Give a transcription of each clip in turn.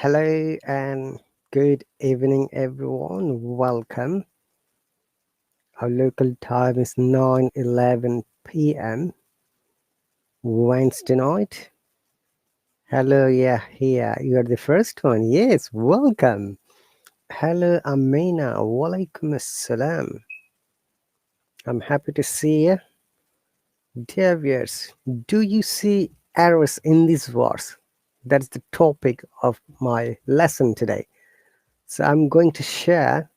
Hello and good evening, everyone. Welcome. Our local time is 9:11 p.m. Wednesday night. Hello, yeah, here. You are the first one. Yes, welcome. Hello, Amina. Walaikum assalam. I'm happy to see you. Dear viewers, do you see errors in these words? That's the topic of my lesson today. So I'm going to share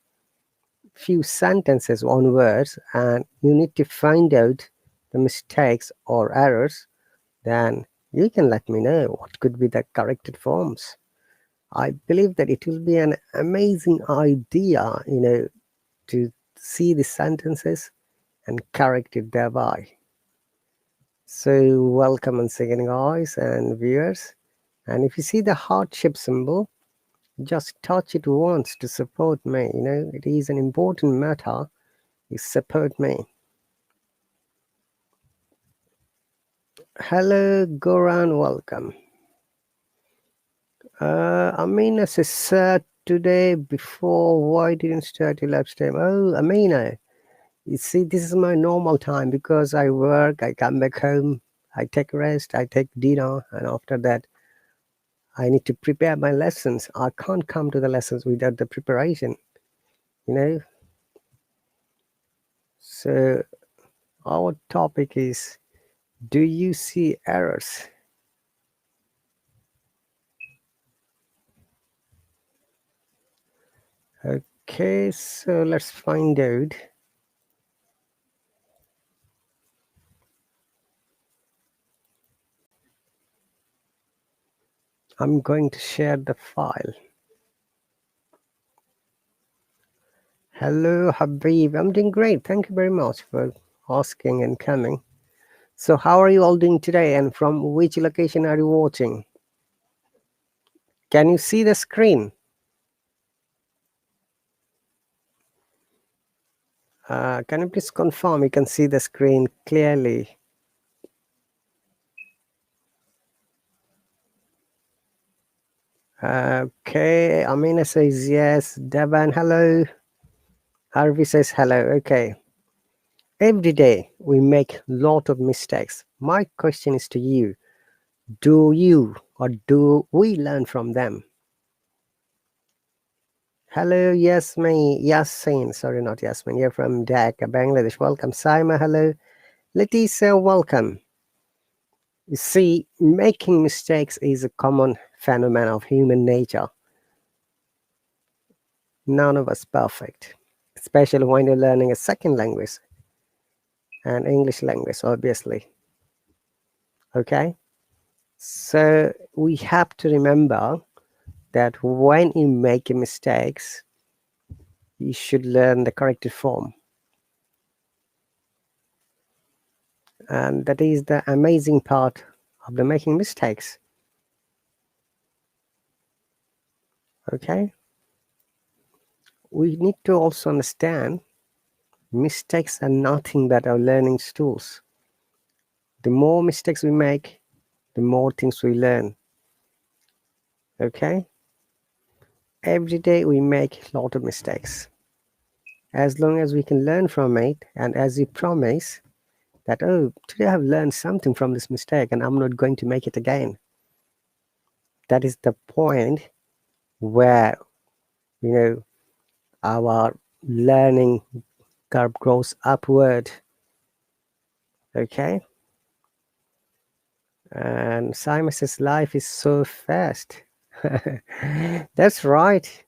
few sentences on words, and you need to find out the mistakes or errors. Then you can let me know what could be the corrected forms. I believe that it will be an amazing idea, to see the sentences and correct it thereby. So welcome once again, guys and viewers. And if you see the heart-shaped symbol, just touch it once to support me. It is an important matter. You support me. Hello, Goran, welcome. Amina says, sir, today before, why didn't start your live stream? Oh, Amina, you see, this is my normal time because I work, I come back home, I take rest, I take dinner, and after that, I need to prepare my lessons. I can't come to the lessons without the preparation, So, our topic is, do you see errors? Okay, so let's find out. I'm going to share the file. Hello, Habib. I'm doing great. Thank you very much for asking and coming. So how are you all doing today, and from which location are you watching? Can you see the screen? Can you please confirm you can see the screen clearly? Okay, Amina says yes. Devan, hello. Harvey says hello. Okay. Every day we make a lot of mistakes. My question is to you. Do you or do we learn from them? Hello, Yasin. Sorry, not Yasmin. You're from Dhaka, Bangladesh. Welcome, Saima. Hello. Leticia, welcome. You see, making mistakes is a common phenomenon of human nature. None of us perfect, especially when you're learning a second language and English language, obviously. Okay? So we have to remember that when you make mistakes, you should learn the corrected form. And that is the amazing part of the making mistakes. Okay, we need to also understand mistakes are nothing but our learning tools. The more mistakes we make, the more things we learn. Okay, every day we make a lot of mistakes. As long as we can learn from it, and as you promise that, oh, today I've learned something from this mistake and I'm not going to make it again. That is the point where, our learning curve grows upward. Okay, and Simon says life is so fast. That's right.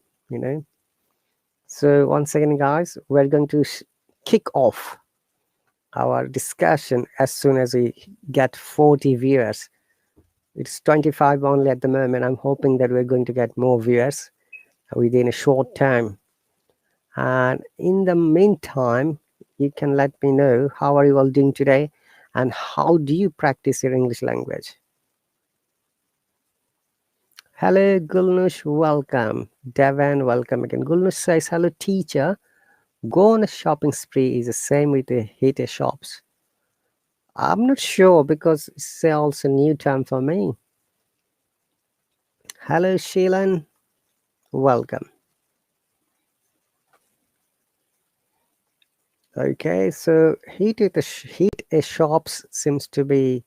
So once again, guys, we're going to kick off our discussion as soon as we get 40 viewers. It's 25 only at the moment. I'm hoping that we're going to get more viewers within a short time. And in the meantime, you can let me know how are you all doing today and how do you practice your English language. Hello, Gulnush, welcome. Devan, welcome again. Gulnush says, hello, teacher. Go on a shopping spree is the same with the hit shops. I'm not sure because it's also a new term for me. Hello, Sheilan. welcome. Okay, so heat a shops seems to be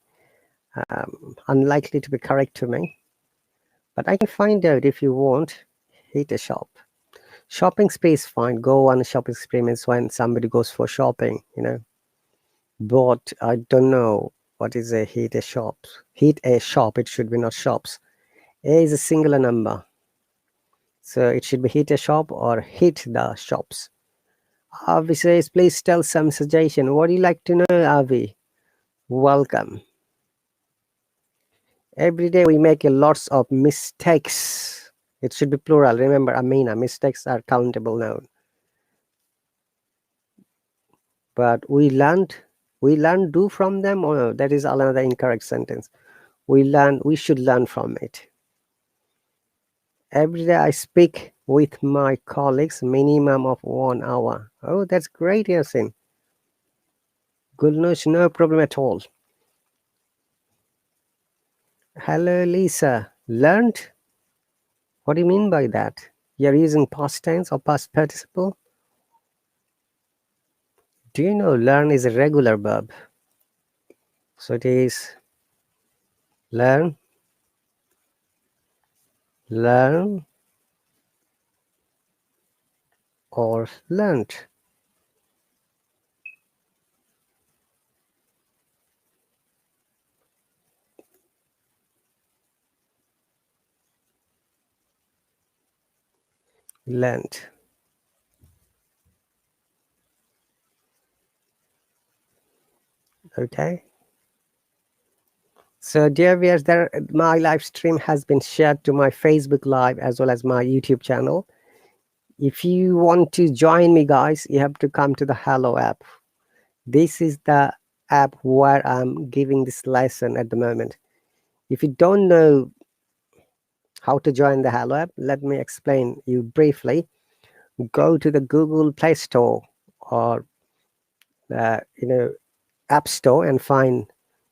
unlikely to be correct to me, but I can find out if you want. Heat a shop. Shopping space, fine. Go on a shopping spree means when somebody goes for shopping, But I don't know what is a heat a shop. Heat a shop, it should be not shops. A is a singular number. So it should be hit a shop or hit the shops. Avi says, please tell some suggestion. What do you like to know, Avi? Welcome. Every day we make a lots of mistakes. It should be plural. Remember, Amina, mistakes are countable now. But we learn do from them. Oh no, that is another incorrect sentence. We should learn from it. Every day I speak with my colleagues minimum of 1 hour. Oh, that's great, Yasin. Good news, no problem at all. Hello, Lisa. Learned? What do you mean by that? You're using past tense or past participle? Do you know learn is a regular verb? So it is learn, learn, or learned. Learned. Okay. So dear viewers, my live stream has been shared to my Facebook Live as well as my YouTube channel. If you want to join me, guys, you have to come to the Hallo app. This is the app where I'm giving this lesson at the moment. If you don't know how to join the Hallo app, let me explain you briefly. Go to the Google Play Store or App Store and find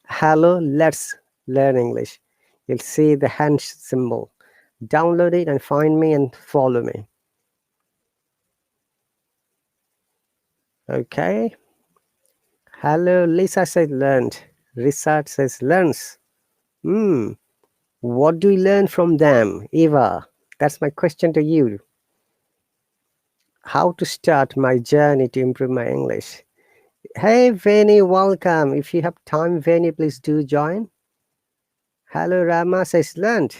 Hallo, let's learn English. You'll see the hand symbol. Download it and find me and follow me. Okay. Hello, Lisa says learned. Richard says learns. What do we learn from them, Eva? That's my question to you. How to start my journey to improve my English? Hey, Veni, welcome. If you have time, Veni, please do join. Hello, Rama says learned.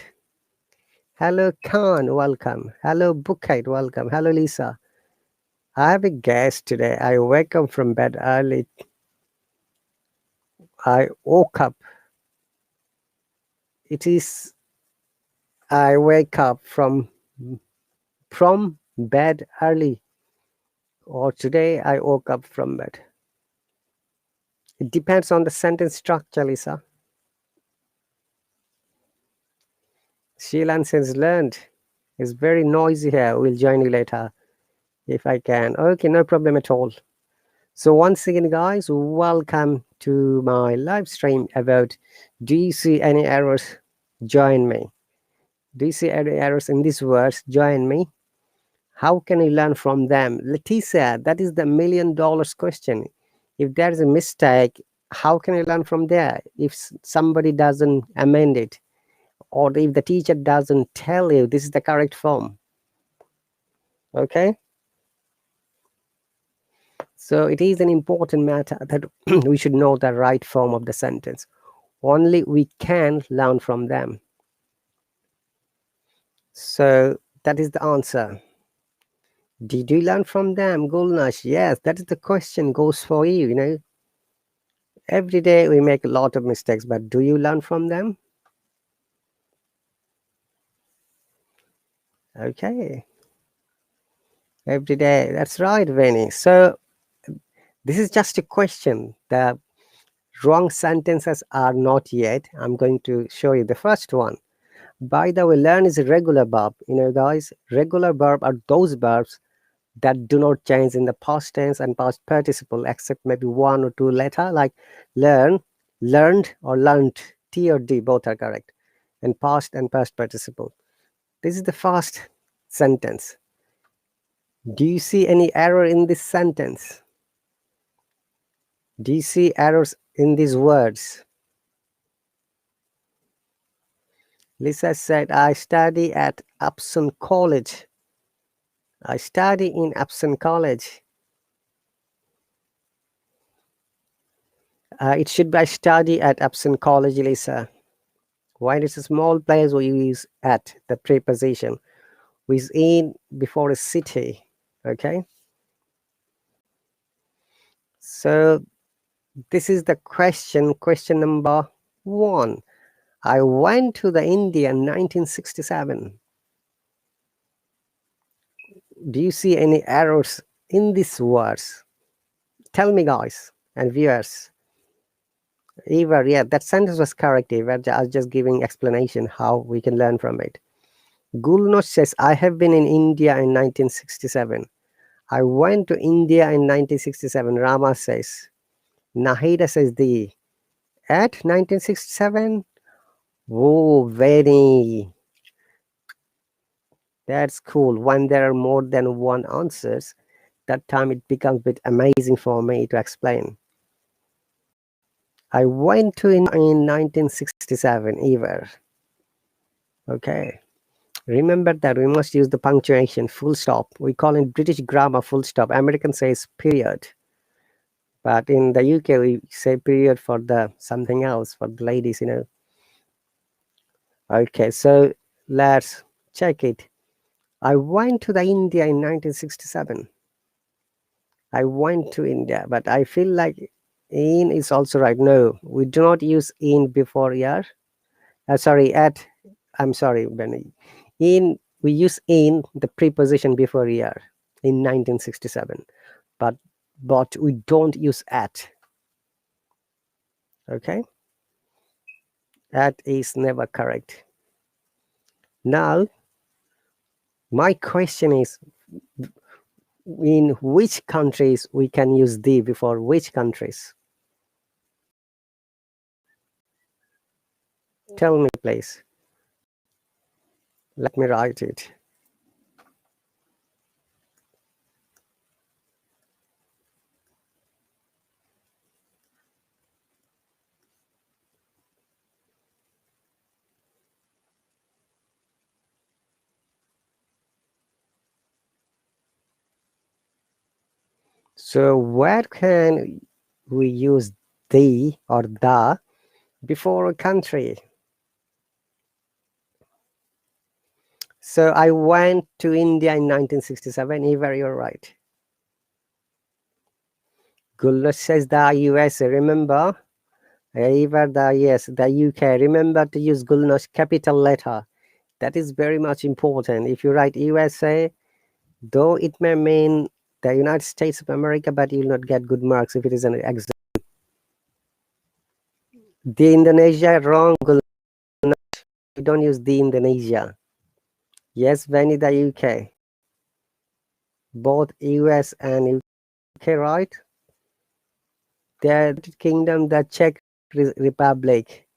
Hello, Khan, welcome. Hello, Bukite, welcome. Hello, Lisa. I have a guest today. I wake up from bed early. I woke up. I wake up from bed early. Or today I woke up from bed. It depends on the sentence structure, Lisa. Sheilan says learned. It's very noisy here. We'll join you later if I can. Okay, no problem at all. So once again, guys, welcome to my live stream about do you see any errors? Join me. Do you see any errors in these words? Join me. How can you learn from them? Leticia, that is the $1 million question. If there is a mistake, how can you learn from there? If somebody doesn't amend it, or if the teacher doesn't tell you this is the correct form. Okay? So it is an important matter that we should know the right form of the sentence. Only we can learn from them. So that is the answer. Did you learn from them, Gulnash? Yes, that is the question goes for you, Every day we make a lot of mistakes, but do you learn from them? Okay. Every day. That's right, Vinny. So this is just a question. The wrong sentences are not yet. I'm going to show you the first one. By the way, learn is a regular verb. Guys, regular verb are those verbs that do not change in the past tense and past participle except maybe one or two letter, like learn, learned, or learned. T or D, both are correct. And past and past participle. This is the first sentence. Do you see any error in this sentence? Do you see errors in these words? Lisa said, I study at Upson College. I study in Upson College. It should be I study at Upson College, Lisa. When it's a small place, we use at, the preposition, with in before a city. Okay. So this is the question number 1. I went to the India in 1967. Do you see any errors in these words? Tell me, guys and viewers. Eva, yeah, that sentence was correct, Eva. I was just giving explanation how we can learn from it. Gulnosh says, I have been in India in 1967. I went to India in 1967. Rama says. Nahida says the. At 1967? Oh, very. That's cool. When there are more than one answers, that time it becomes a bit amazing for me to explain. I went to in 1967, Eva. Okay. Remember that we must use the punctuation, full stop. We call in British grammar full stop. American says period. But in the UK, we say period for the something else, for the ladies, you know. Okay, so let's check it. I went to the India in 1967. I went to India, but I feel like in is also right. No, we do not use in before year. Sorry, at. I'm sorry, Benny. In, we use in the preposition before year in 1967, but we don't use at. Okay, at is never correct. Now, my question is, in which countries we can use the before which countries? Tell me, please. Let me write it. So where can we use the or the before a country? So I went to India in 1967. Eva, you're right. Gullah says the USA. Remember, Eva, the UK. Remember to use Gulno's capital letter. That is very much important. If you write USA, though it may mean the United States of America, but you will not get good marks if it is an exam. The Indonesia, wrong. We don't use the Indonesia. Yes, Benny, the UK. Both US and UK, right? The Kingdom, the Czech Republic.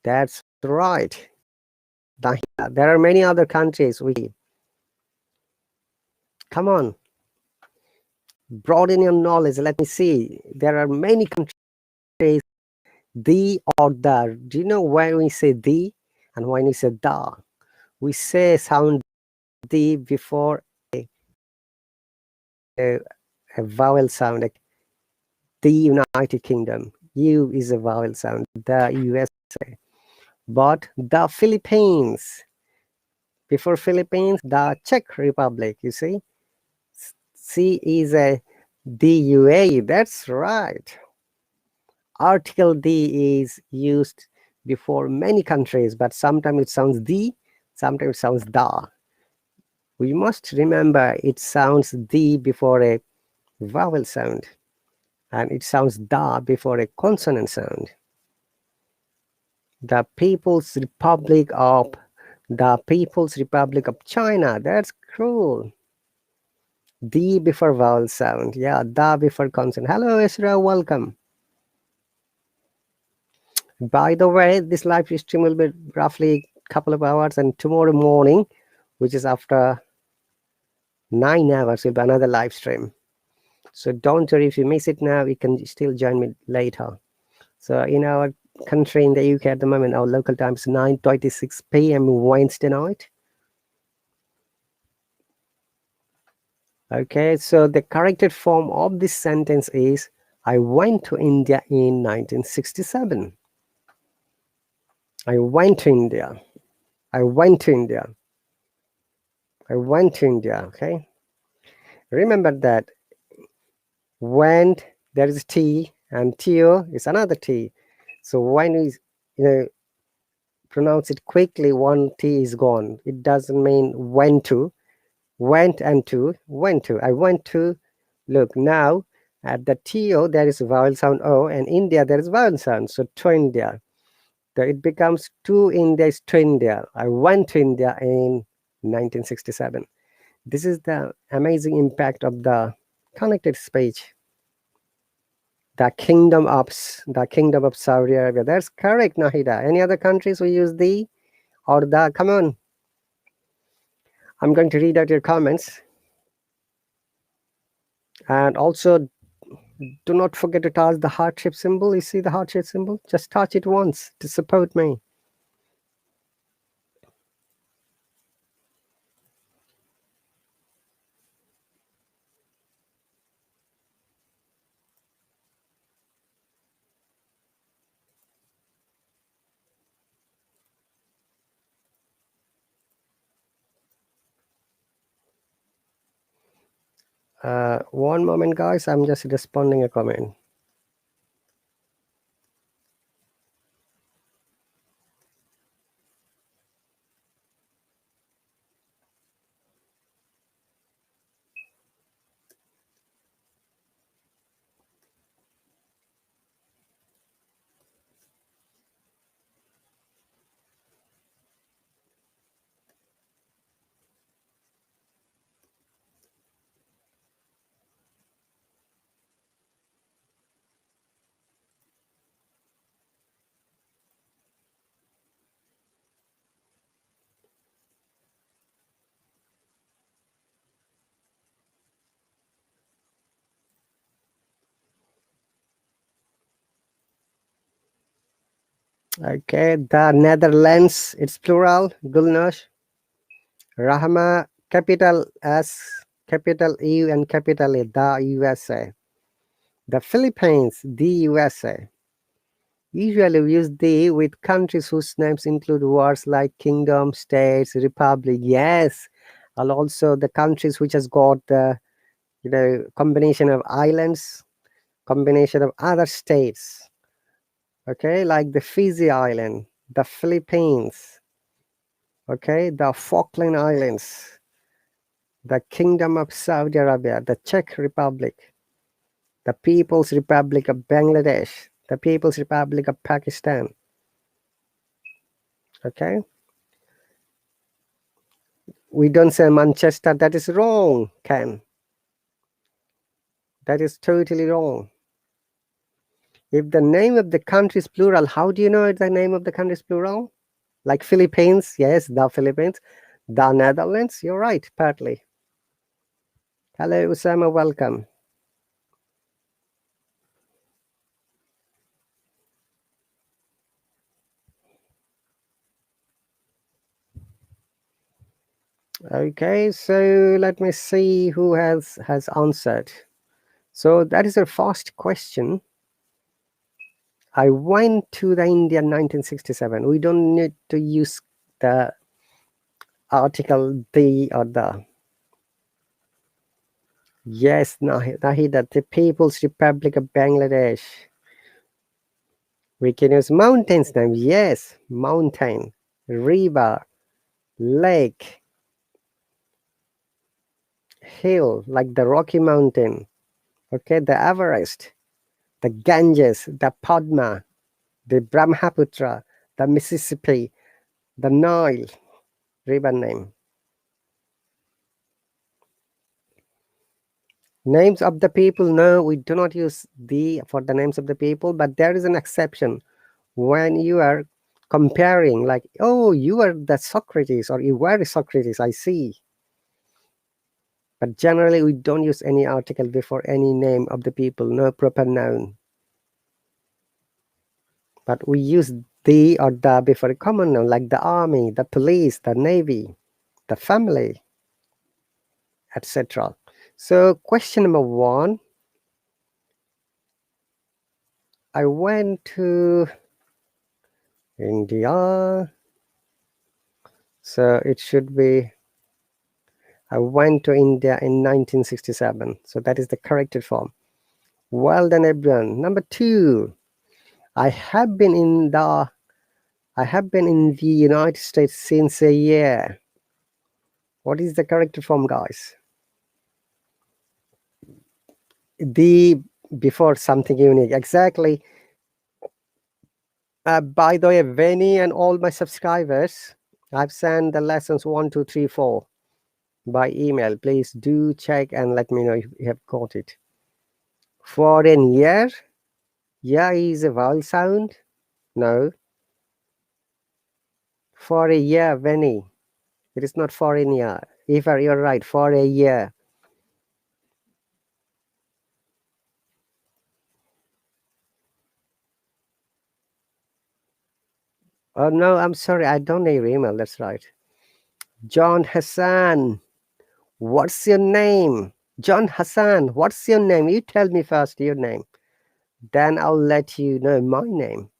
That's right. There are many other countries. Come on, broaden your knowledge. Let me see. There are many countries. The or the. Do you know when we say the and when we say the? We say sound the before a vowel sound, like the United Kingdom. U is a vowel sound. The USA. But the Philippines. Before Philippines, the Czech Republic. You see, C is a DUA. That's right. Article D is used before many countries, but sometimes it sounds the, sometimes it sounds da. We must remember it sounds the before a vowel sound, and it sounds da before a consonant sound. The People's Republic of China. That's cool. The before vowel sound. Yeah, da before consonant. Hello, Isra, welcome. By the way, this live stream will be roughly a couple of hours, and tomorrow morning, which is after 9 hours will be another live stream. So don't worry, if you miss it now, you can still join me later. So in our country, in the UK at the moment, our local time is 9:26 p.m. Wednesday night. Okay, so the corrected form of this sentence is, I went to India in 1967. I went to India. I went to India. I went to India. Okay. Remember that went, there is T, and to is another T. So when we pronounce it quickly, one T is gone. It doesn't mean went to. Went and to, went to. I went to. Look, now at the TO there is vowel sound O, and India there is vowel sound. So to India. So it becomes to India is to India. I went to India in 1967. This is the amazing impact of the connected speech. The kingdom of Saudi Arabia. That's correct, Nahida. Any other countries we use the or the? Come on. I'm going to read out your comments. And also, do not forget to touch the heart-shaped symbol. You see the heart-shaped symbol? Just touch it once to support me. One moment, guys. I'm just responding a comment. Okay, the Netherlands, it's plural. Gulnosh. Rahma, capital S, capital U, and capital A, the USA. The Philippines, the USA. Usually we use the with countries whose names include words like kingdom, states, republic. Yes, and also the countries which has got the combination of islands, combination of other states. Okay, like the Fiji Island, the Philippines. Okay, the Falkland Islands, the Kingdom of Saudi Arabia, the Czech Republic, the People's Republic of Bangladesh, the People's Republic of Pakistan. Okay. We don't say Manchester. That is wrong, Ken. That is totally wrong. If the name of the country is plural, how do you know the name of the country is plural? Like Philippines, yes, the Philippines. The Netherlands, you're right, partly. Hello, Usama, welcome. Okay, so let me see who has answered. So that is our first question. I went to the India in 1967. We don't need to use the article the or the. Yes, Nahida, the People's Republic of Bangladesh. We can use mountains name. Yes, mountain, river, lake, hill, like the Rocky Mountain. Okay, the Everest, the Ganges, the Padma, the Brahmaputra, the Mississippi, the Nile, river name. Names of the people, no, we do not use the for the names of the people, but there is an exception when you are comparing, like, oh, you are the Socrates or you were Socrates, I see. But generally, we don't use any article before any name of the people, no proper noun. But we use the or the before a common noun, like the army, the police, the navy, the family, etc. So question number 1, I went to India. So it should be, I went to India in 1967. So that is the corrected form. Well done, everyone. Number 2, I have been in the United States since a year. What is the corrected form, guys? The before something unique. Exactly. By the way, Vinny and all my subscribers, I've sent the lessons 1, 2, 3, 4 by email. Please do check and let me know if you have got it. For a year, yeah is a vowel sound. No. For a year, Vinny. It is not for a year. If you're right, for a year. Oh no, I'm sorry, I don't know your email. That's right. John Hassan. What's your name? John Hassan, what's your name? You tell me first your name. Then I'll let you know my name.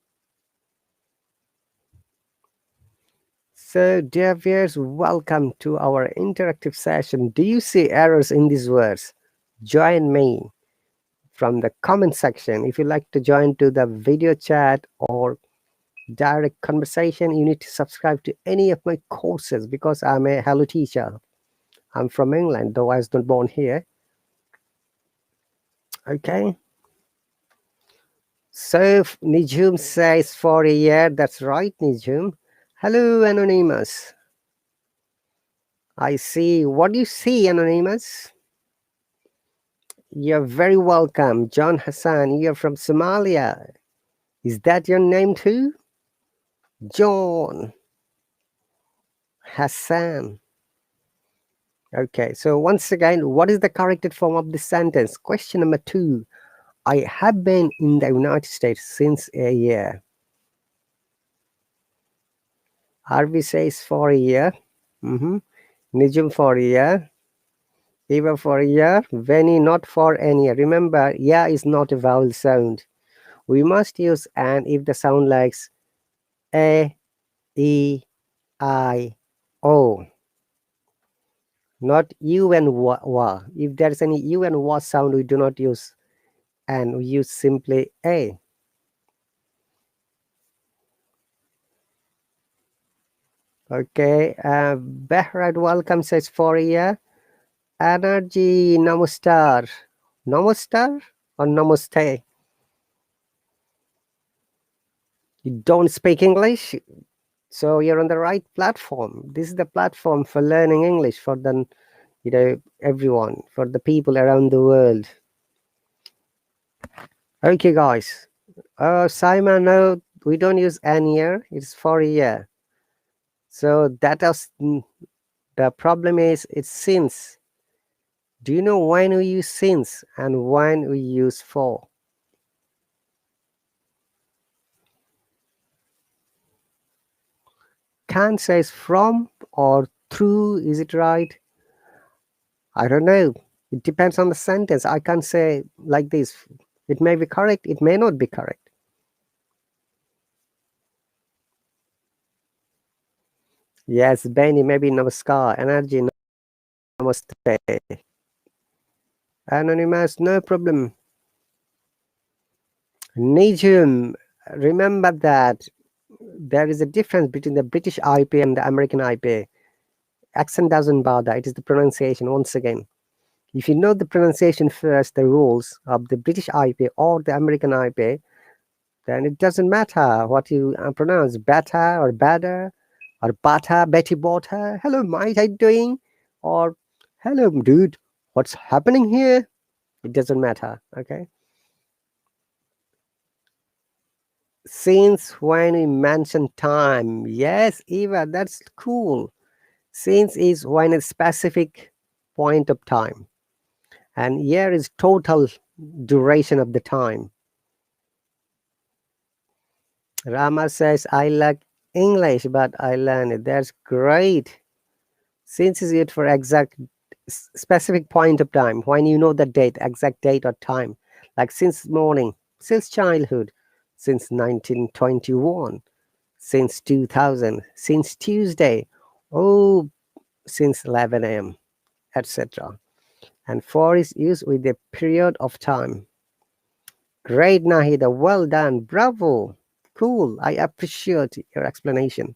So, dear viewers, welcome to our interactive session. Do you see errors in these words? Join me from the comment section. If you like to join to the video chat or direct conversation, you need to subscribe to any of my courses because I'm a Hello teacher. I'm from England, though I was not born here. Okay. So Nijum says for a year. That's right, Nijum. Hello, Anonymous. I see. What do you see, Anonymous? You're very welcome. John Hassan, you're from Somalia. Is that your name too? John Hassan. Okay, so once again, what is the corrected form of this sentence? Question number 2. I have been in the United States since a year. Arvi says for a year. Nijum for a year. Eva for a year. Veni not for an year. Remember, ya is not a vowel sound. We must use an if the sound likes a, e, I, o. Not u and wa. If there's any u and wa sound, we do not use and, we use simply a. Okay, Behrad welcome says for a year. Energy namastar. Namastar or namaste? You don't speak English? So you're on the right platform. This is the platform for learning English for the, everyone, for the people around the world. Okay, guys. Simon, no, we don't use an year. It's for a year. So that is the problem is it's since. Do you know when we use since and when we use for? Can says from or through. Is it right? I don't know. It depends on the sentence. I can't say like this. It may be correct. It may not be correct. Yes, Benny, maybe namaskar. Energy, namaste. Anonymous, no problem. Nijum, remember that there is a difference between the British IP and the American IP. Accent doesn't bother. It is the pronunciation once again. If you know the pronunciation first, the rules of the British IP or the American IP, then it doesn't matter what you pronounce, better or better, or butter, Betty butter. Hello, mate, how you doing? Or hello, dude, what's happening here? It doesn't matter, okay? Since when we mention time, yes, Eva, that's cool. Since is when a specific point of time, and year is total duration of the time. Rama says, I like English, but I learn it. That's great. Since is it for exact specific point of time, when you know the date, exact date or time, like since morning, since childhood, since 1921, since 2000, since Tuesday, oh, since 11 a.m., etc. And for is used with a period of time. Great, Nahida, well done, bravo, cool, I appreciate your explanation.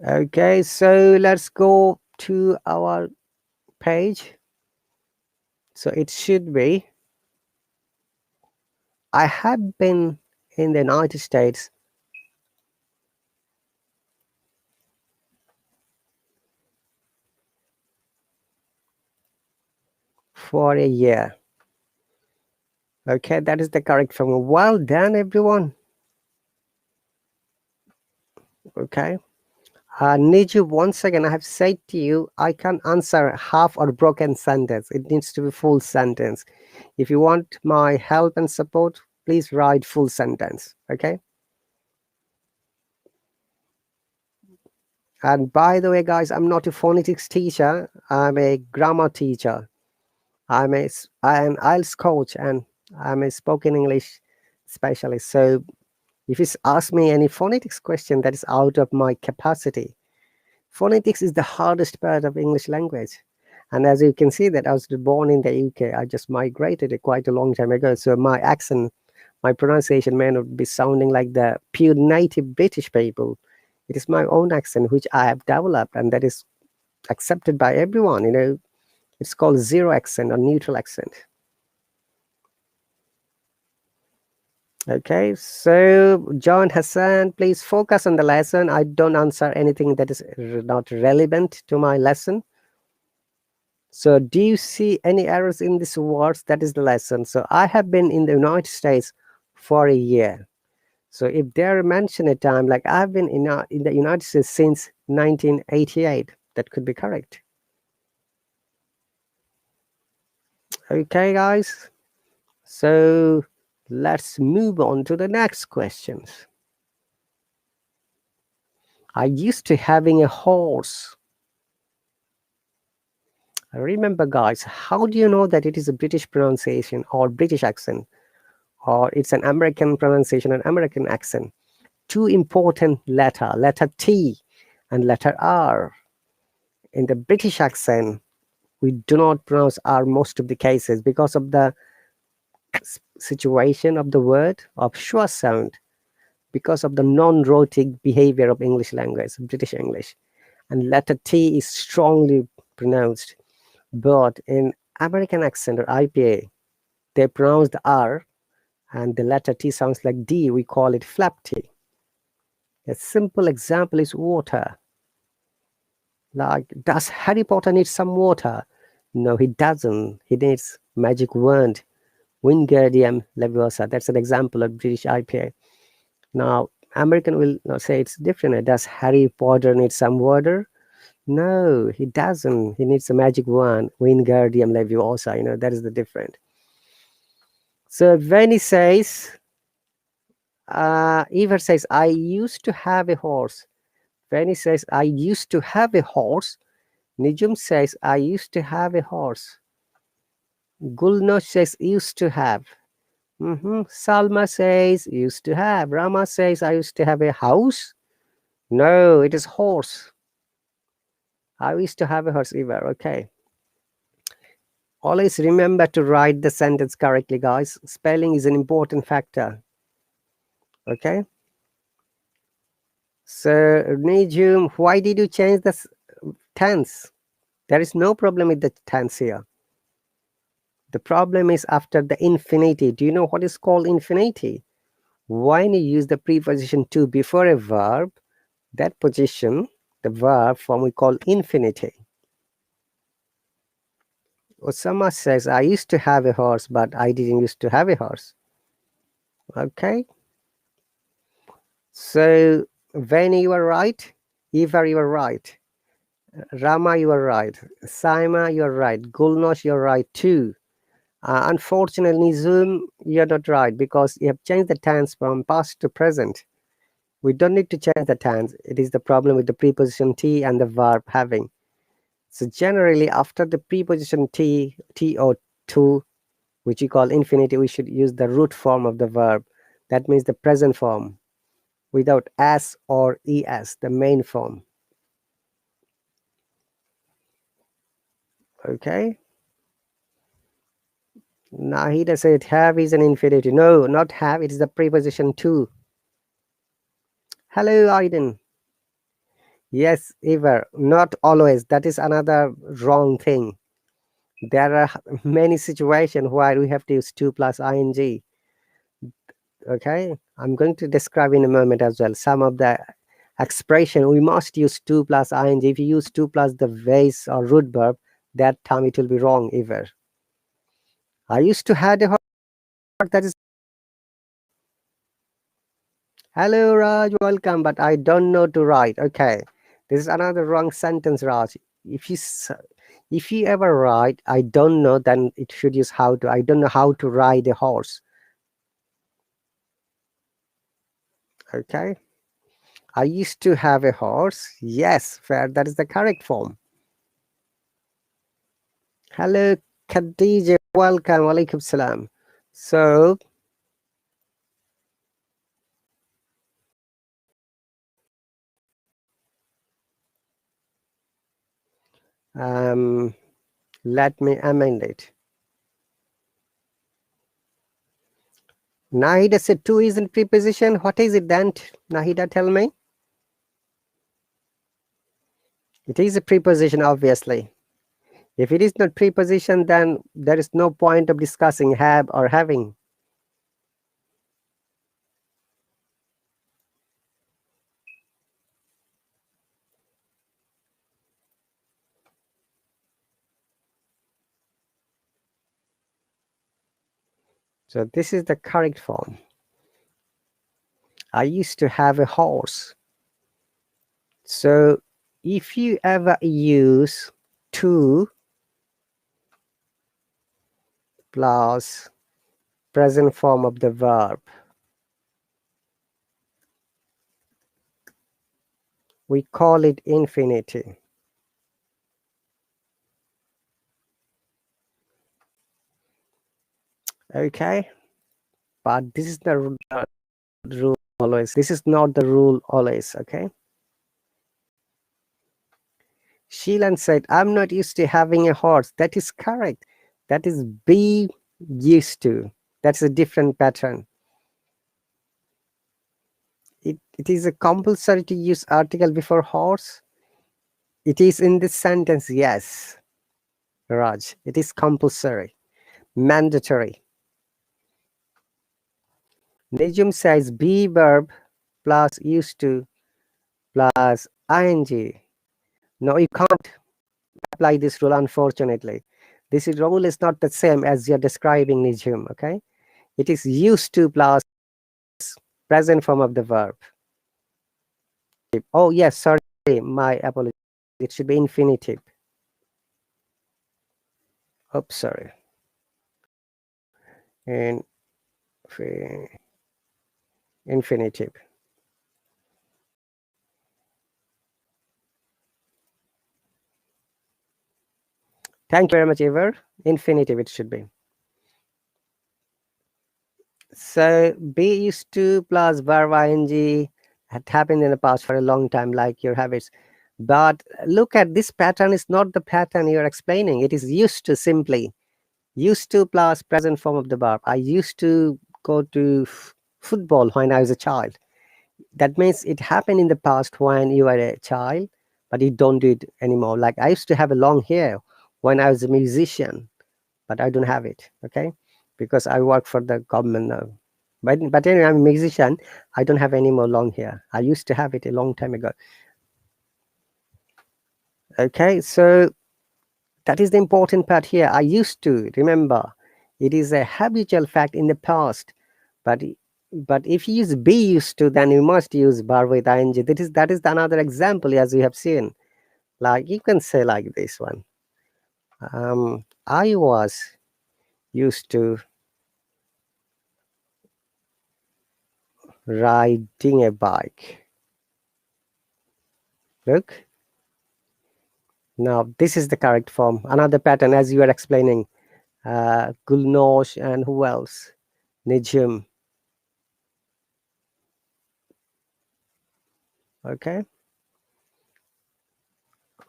Okay, so let's go to our page. So it should be, I have been in the United States for a year. Okay, that is the correct form. Well done, everyone. Okay. Niju, once again, I have said to you, I can answer half or broken sentence. It needs to be full sentence. If you want my help and support, please write full sentence. Okay. And by the way, guys, I'm not a phonetics teacher. I'm a grammar teacher. I'm an IELTS coach, and I'm a spoken English specialist. So if you ask me any phonetics question that is out of my capacity, phonetics is the hardest part of English language. And as you can see that I was born in the UK, I just migrated quite a long time ago. So my accent, my pronunciation may not be sounding like the pure native British people. It is my own accent, which I have developed, and that is accepted by everyone. You know, it's called zero accent or neutral accent. Okay, so John Hassan, please focus on the lesson. I don't answer anything that is not relevant to my lesson. So do you see any errors in these words? That is the lesson. So I have been in the United States for a year. So if they're mentioned a time, like I've been in the United States since 1988, that could be correct. Okay, guys. So let's move on to the next questions. I used to having a horse. Remember, guys, how do you know that it is a British pronunciation or British accent, or it's an American pronunciation and American accent? Two important letter T and letter R. In the British accent, we do not pronounce R most of the cases because of the situation of the word of schwa sound, because of the non-rhotic behavior of English language, British English. And letter T is strongly pronounced. But in American accent or IPA, they pronounce the R and the letter T sounds like D. We call it flap T. A simple example is water. Like, does Harry Potter need some water? No, he doesn't. He needs magic wand, Wingardium Leviosa. That's an example of British IPA. Now, American will not say it's different. Does Harry Potter need some water? No, he doesn't. He needs a magic wand, Wingardium Leviosa. You know, that is the difference. So when he says, Eva says, I used to have a horse. When he says, I used to have a horse, Nijum says, I used to have a horse. Gulnosh says, used to have. Salma says, used to have. Rama says, I used to have a house. No, it is horse. I used to have a horse, Eva. Okay. Always remember to write the sentence correctly, guys. Spelling is an important factor. Okay. So, Nijum, why did you change the tense? There is no problem with the tense here. The problem is after the infinitive. Do you know what is called infinitive? When you use the preposition to before a verb, that position, the verb form, we call infinitive. Osama says, I used to have a horse, but I didn't used to have a horse. Okay. So, when you are right, Eva, you are right. Rama, you are right. Saima, you are right. Gulnosh, you are right too. Unfortunately, Zoom, you're not right because you have changed the tense from past to present. We don't need to change the tense. It is the problem with the preposition T and the verb having. So generally, after the preposition T or to, which we call infinitive, we should use the root form of the verb. That means the present form without S or ES, the main form. Okay. Nahida said have is an infinitive. No, not have. It is the preposition to. Hello, Aiden. Yes, ever. Not always. That is another wrong thing. There are many situations where we have to use to plus ing. Okay, I'm going to describe in a moment as well. Some of the expression we must use to plus ing. If you use to plus the base or root verb, that time it will be wrong ever. I used to had a heart. That is. Hello, Raj. Welcome, but I don't know to write. Okay, this is another wrong sentence, Raj. If you ever write, I don't know, then it should use how to. I don't know how to ride a horse. Okay. I used to have a horse. Yes, fair. That is the correct form. Hello, Khadija. Welcome. Walaikum salam. So, let me amend it. Nahida said to is in preposition. What is it then? Nahida, tell me. It is a preposition, obviously. If it is not preposition, then there is no point of discussing have or having. So this is the correct form. I used to have a horse. So if you ever use to plus present form of the verb, we call it infinitive. Okay, but this is the rule always. This is not the rule always. Okay. Sheelan said, I'm not used to having a horse. That is correct. That is be used to. That's a different pattern. It is a compulsory to use article before horse. It is in this sentence, yes, Raj. It is compulsory, mandatory. Nijum says be verb plus used to plus ing. No, you can't apply this rule, unfortunately. This rule is not the same as you're describing, Nijum, okay? It is used to plus present form of the verb. Oh, yes, sorry, my apology. It should be infinitive. Oops, sorry. Infinitive. Thank you very much, Ever. Infinitive it should be. So be used to plus verb ing had happened in the past for a long time, like your habits. But look at this pattern is not the pattern you're explaining. It is used to simply. Used to plus present form of the verb. I used to go to football when I was a child. That means it happened in the past when you were a child, but you don't do it anymore. Like I used to have a long hair when I was a musician, but I don't have it. Okay, because I work for the government now. But anyway, I'm a musician. I don't have any more long hair. I used to have it a long time ago. Okay, so That is the important part here. I used to, remember, it is a habitual fact in the past, but if you use be used to, then you must use verb with ing. That is another example, as we have seen. Like you can say like this one. I was used to riding a bike. Look. Now this is the correct form. Another pattern, as you are explaining. Gulnosh and who else? Nijum. Okay.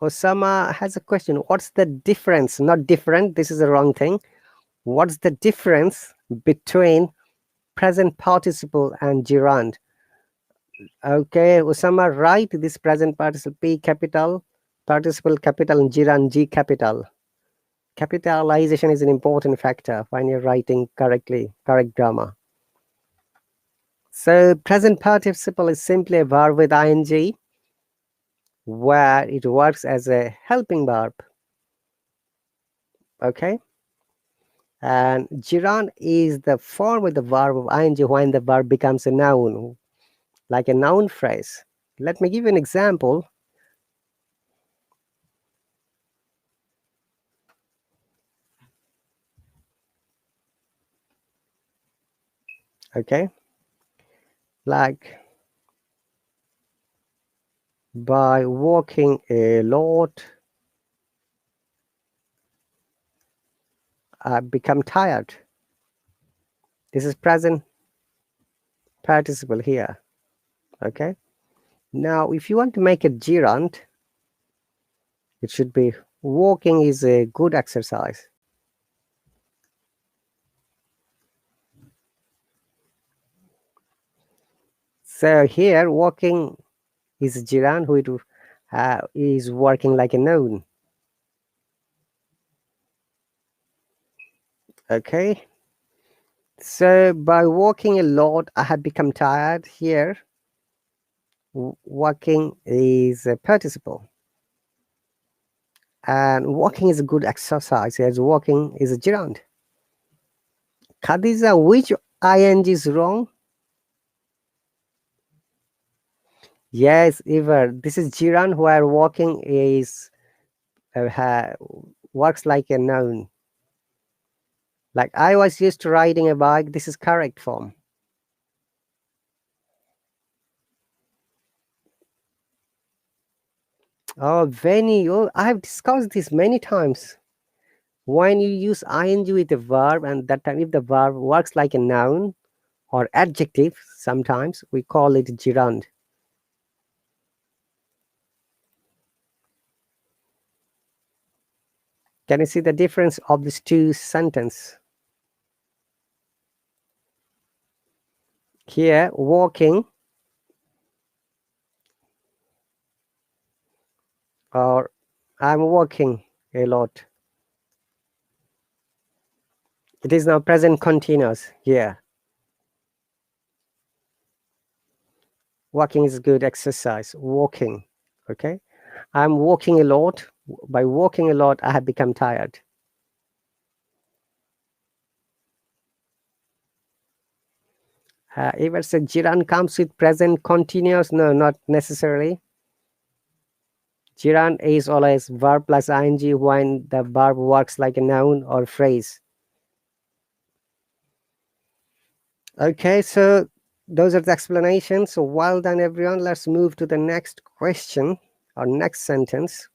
Osama has a question. What's the difference? Not different. This is the wrong thing. What's the difference between present participle and gerund? Okay, Osama, right. This present participle P capital, participle capital, and gerund G capital. Capitalization is an important factor when you're writing correctly, correct grammar. So present participle is simply a verb with ing where it works as a helping verb. Okay. And gerund is the form of the verb of ing when the verb becomes a noun, like a noun phrase. Let me give you an example. Okay. Like by walking a lot, I become tired. This is present participle here. Okay. Now, if you want to make a gerund, it should be walking is a good exercise. So here, walking is a gerund who is working like a noun. Okay. So by walking a lot, I have become tired. Here, walking is a participle. And walking is a good exercise, as walking is a gerund. Khadija, which ing is wrong? Yes, Ever. This is gerund where walking is works like a noun. Like I was used to riding a bike. This is correct form. Oh, I've discussed this many times. When you use ing with a verb, and that time if the verb works like a noun or adjective, sometimes we call it gerund. Can you see the difference of these two sentences? Here, walking or I'm walking a lot. It is now present continuous here. Walking is good exercise. Walking. Okay. I'm walking a lot. By walking a lot, I have become tired. If it's a gerund comes with present continuous, no, not necessarily. Gerund is always verb plus ing when the verb works like a noun or phrase. Okay, so those are the explanations. So well done, everyone. Let's move to the next question or next sentence.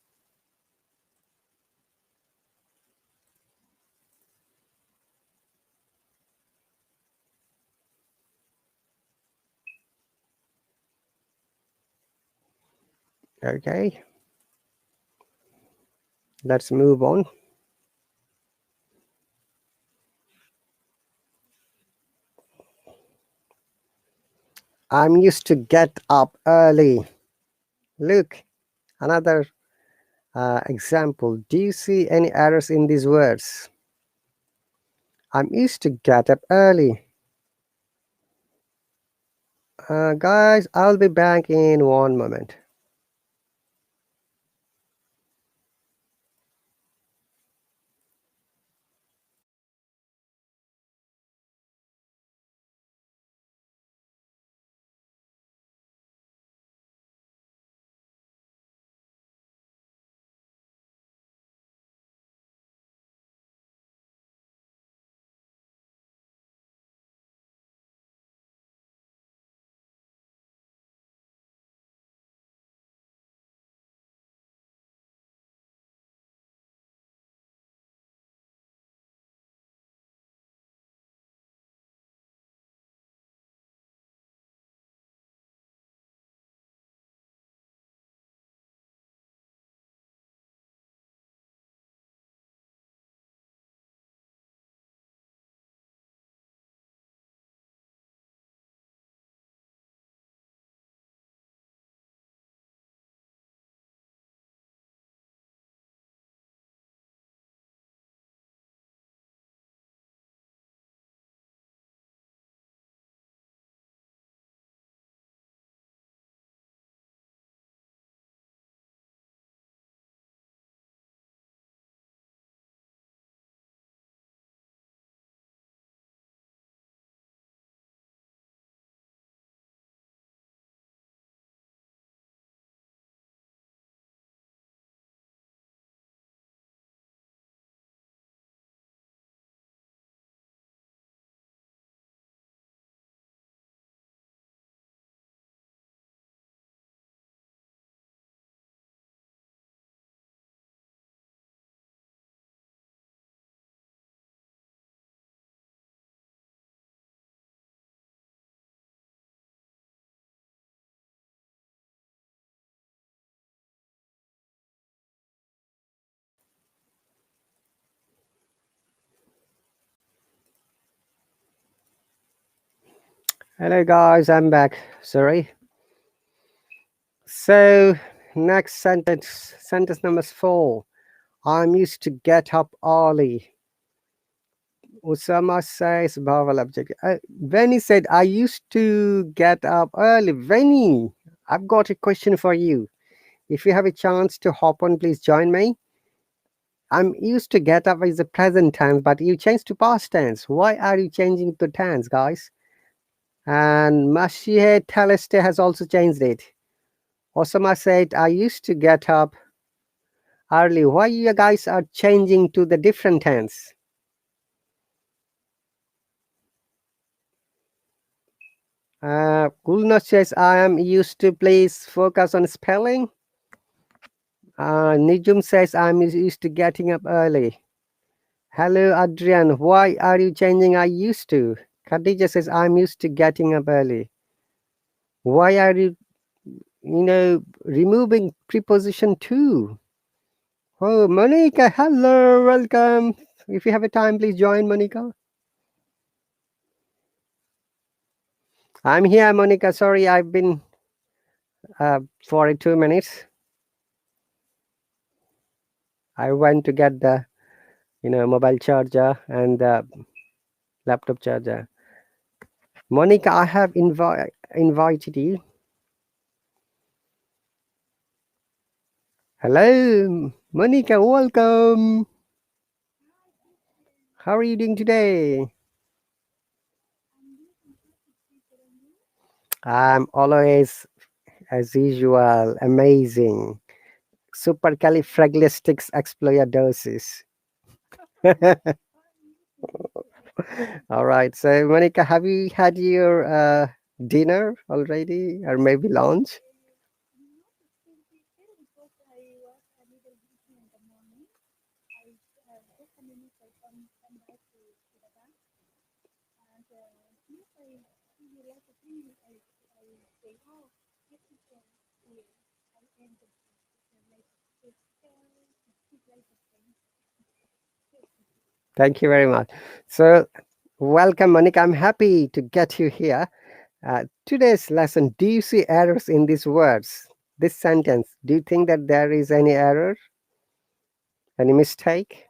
Okay, let's move on. I'm used to get up early. Look, another example. Do you see any errors in these words? I'm used to get up early. Guys, I'll be back in one moment. Hello guys, I'm back. Sorry. So next sentence number 4. I'm used to get up early. Usama says vowel object. Venny said I used to get up early. Venny, I've got a question for you. If you have a chance to hop on, please join me. I'm used to get up is the present tense, but you changed to past tense. Why are you changing the tense, guys? And Mashie Teleste has also changed it. Osama said, I used to get up early. Why you guys are changing to the different tense? Gulna says, I am used to please focus on spelling. Nijum says, I'm used to getting up early. Hello, Adrian. Why are you changing I used to? Khadija says, I'm used to getting up early. Why are you, removing preposition to? Oh, Monica, hello, welcome. If you have a time, please join, Monica. I'm here, Monica. Sorry, I've been for 2 minutes. I went to get the, mobile charger and the laptop charger. Monica, I have invited you. Hello, Monica, welcome. How are you doing today? I'm always, as usual, amazing. Supercalifragilisticexpialidocious. All right. So, Monica, have you had your dinner already, or maybe lunch? Thank you very much. So, welcome, Monica. I'm happy to get you here. Today's lesson, do you see errors in these words? This sentence, do you think that there is any error? Any mistake?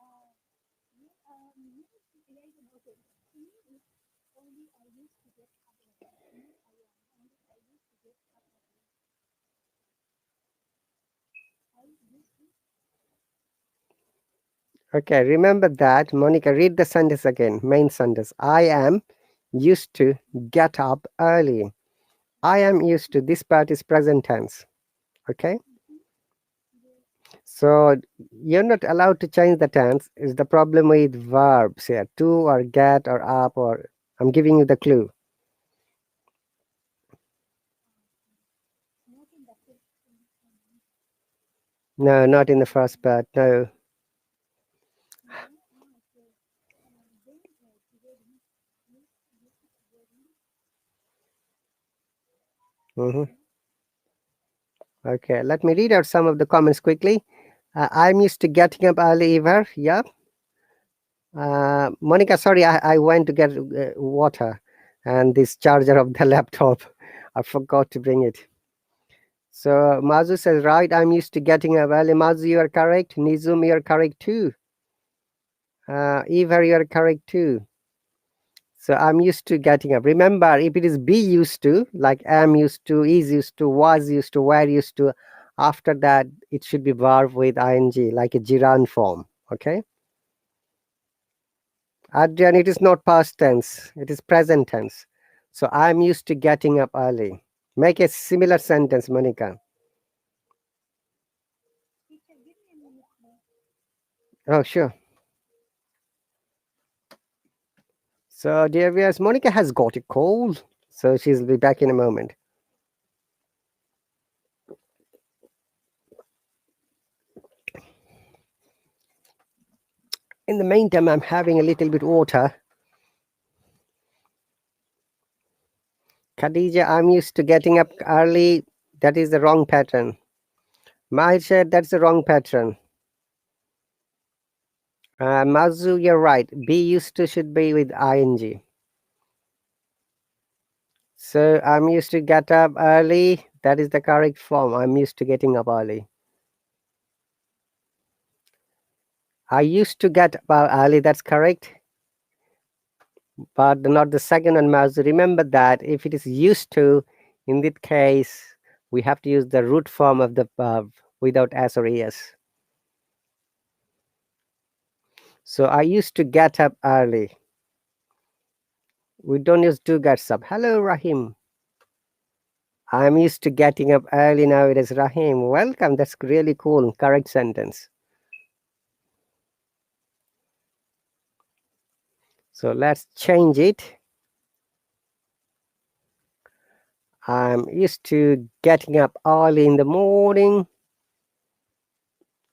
Okay, remember that. Monica, read the sentence again. Main sentence. I am used to get up early. I am used to. This part is present tense. Okay. So you're not allowed to change the tense. Is the problem with verbs here? To or get or up or. I'm giving you the clue. No, not in the first part. No. hmm Okay, let me read out some of the comments quickly. I'm used to getting up early, Eva. Yeah. Monica, sorry, I went to get water and this charger of the laptop. I forgot to bring it. So Mazu says, right, I'm used to getting up early. Mazu, you are correct. Nizum, you are correct too. Eva, you are correct too. So I'm used to getting up. Remember, if it is be used to, like am used to, is used to, was used to, were used to, after that, it should be verb with ing, like a gerund form. Okay? Adrian, it is not past tense, it is present tense. So I'm used to getting up early. Make a similar sentence, Monica. Oh, sure. So, dear viewers, Monica has got a cold, so she'll be back in a moment. In the meantime, I'm having a little bit water. Khadija, I'm used to getting up early. That is the wrong pattern. Mahir said that's the wrong pattern. Mazu, you're right. Be used to should be with ing. So I'm used to get up early. That is the correct form. I'm used to getting up early. I used to get up early. That's correct. But not the second one, Maz. Remember that if it is used to, in that case, we have to use the root form of the verb without s or es. So I used to get up early. We don't use do gets up. Hello, Rahim. I'm used to getting up early nowadays. Rahim, welcome. That's really cool. Correct sentence. So let's change it. I'm used to getting up early in the morning.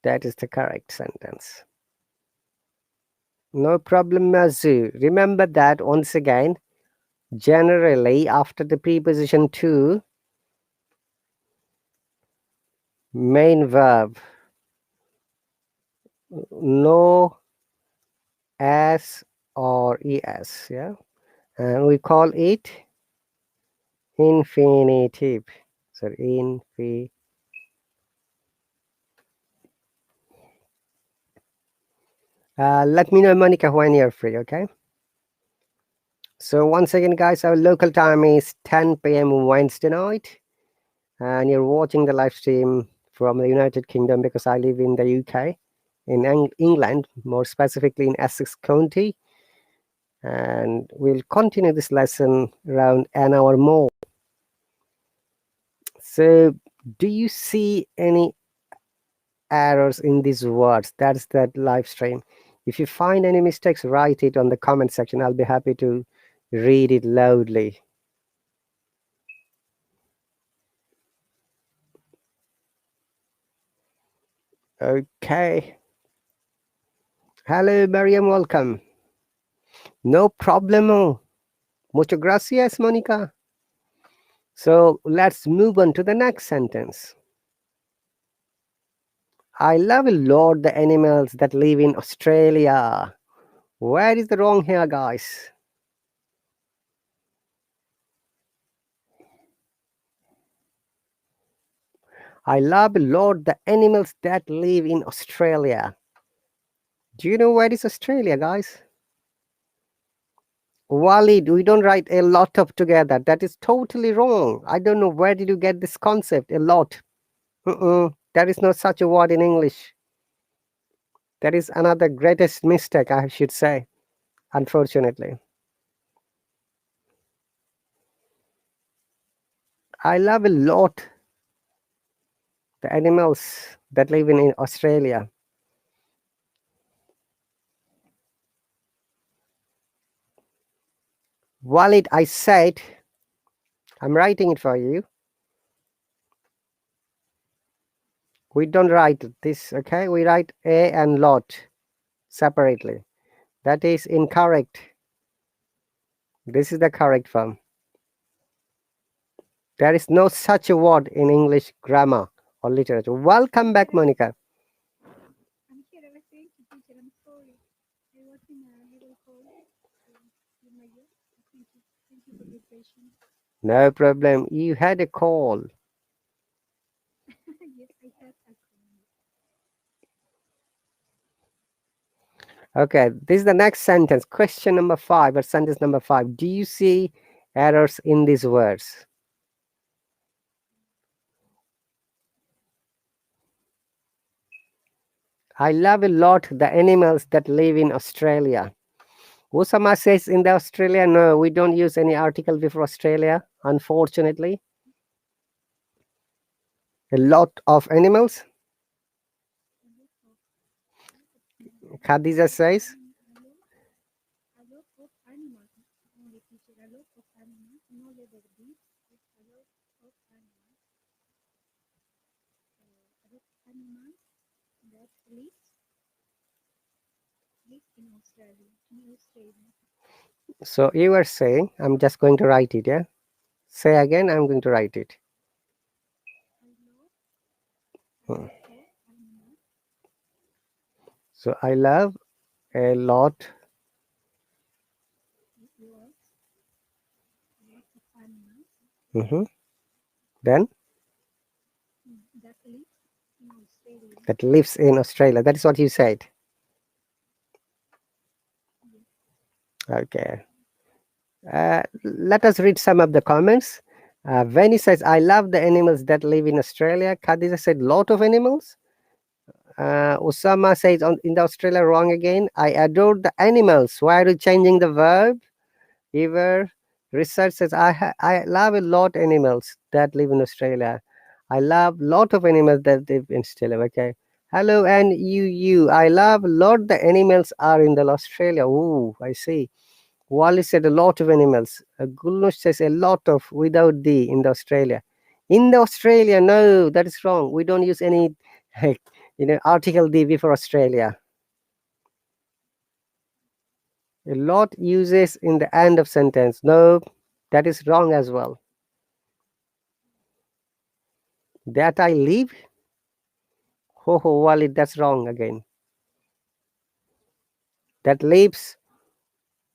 That is the correct sentence. No problem, Mazu. Remember that once again. Generally, after the preposition to, main verb, no s or es, yeah, and we call it infinitive. So let me know, Monica, when you're free, okay? So once again, guys, our local time is 10 p.m. Wednesday night, and you're watching the live stream from the United Kingdom because I live in the UK, in England, more specifically in Essex County. And we'll continue this lesson around an hour more. So do you see any errors in these words? That's that live stream. If you find any mistakes, write it on the comment section. I'll be happy to read it loudly. Okay. Hello, Mariam, welcome. No problemo. Muchas gracias, Monica. So let's move on to the next sentence. I love a lot the animals that live in Australia. Where is the wrong here, guys? I love a lot the animals that live in Australia. Do you know where is Australia, guys? Walid, we don't write a lot of together. That is totally wrong. I don't know where did you get this concept, a lot. There is no such a word in English. That is another greatest mistake, I should say, unfortunately. I love a lot the animals that live in Australia. Walid, I said, I'm writing it for you. We don't write this, okay? We write a and lot separately. That is incorrect. This is the correct form. There is no such a word in English grammar or literature. Welcome back, Monica. I'm here. I was saying to teacher, I'm sorry. I was in a little call with my girl. Thank you. Thank you for your patience. No problem. You had a call. Yes, I had a call. Okay, this is the next sentence. Question number 5 or sentence number 5. Do you see errors in these words? I love a lot the animals that live in Australia. Usama says in the Australia, no, we don't use any article before Australia, unfortunately. A lot of animals. Khadija says, A lot of animals. Only teacher, a lot of animals. No letter B. A lot of animals. A lot of animals that live in Australia. In Australia. so you were saying, I'm just going to write it, yeah? Say again, I'm going to write it. A lot of animals. So I love a lot It was a lot of animals Mm-hmm. Then That lives in Australia. that lives in Australia. That is what you said. Yes. Okay. Let us read some of the comments. Veni says, I love the animals that live in Australia. Khadija said, lot of animals. Osama says, in the Australia, wrong again. I adore the animals. Why are you changing the verb? Ever. Research says, I love a lot animals that live in Australia. I love lot of animals that live in Australia. Okay. Hello and you. I love lot the animals are in the Australia. Oh, I see. Wally said a lot of animals. Gulnush says a lot of without the in the Australia. In the Australia, no, that is wrong. We don't use any, article the before Australia. A lot uses in the end of sentence. No, that is wrong as well. That I live. Ho ho, Wally, that's wrong again. That lives.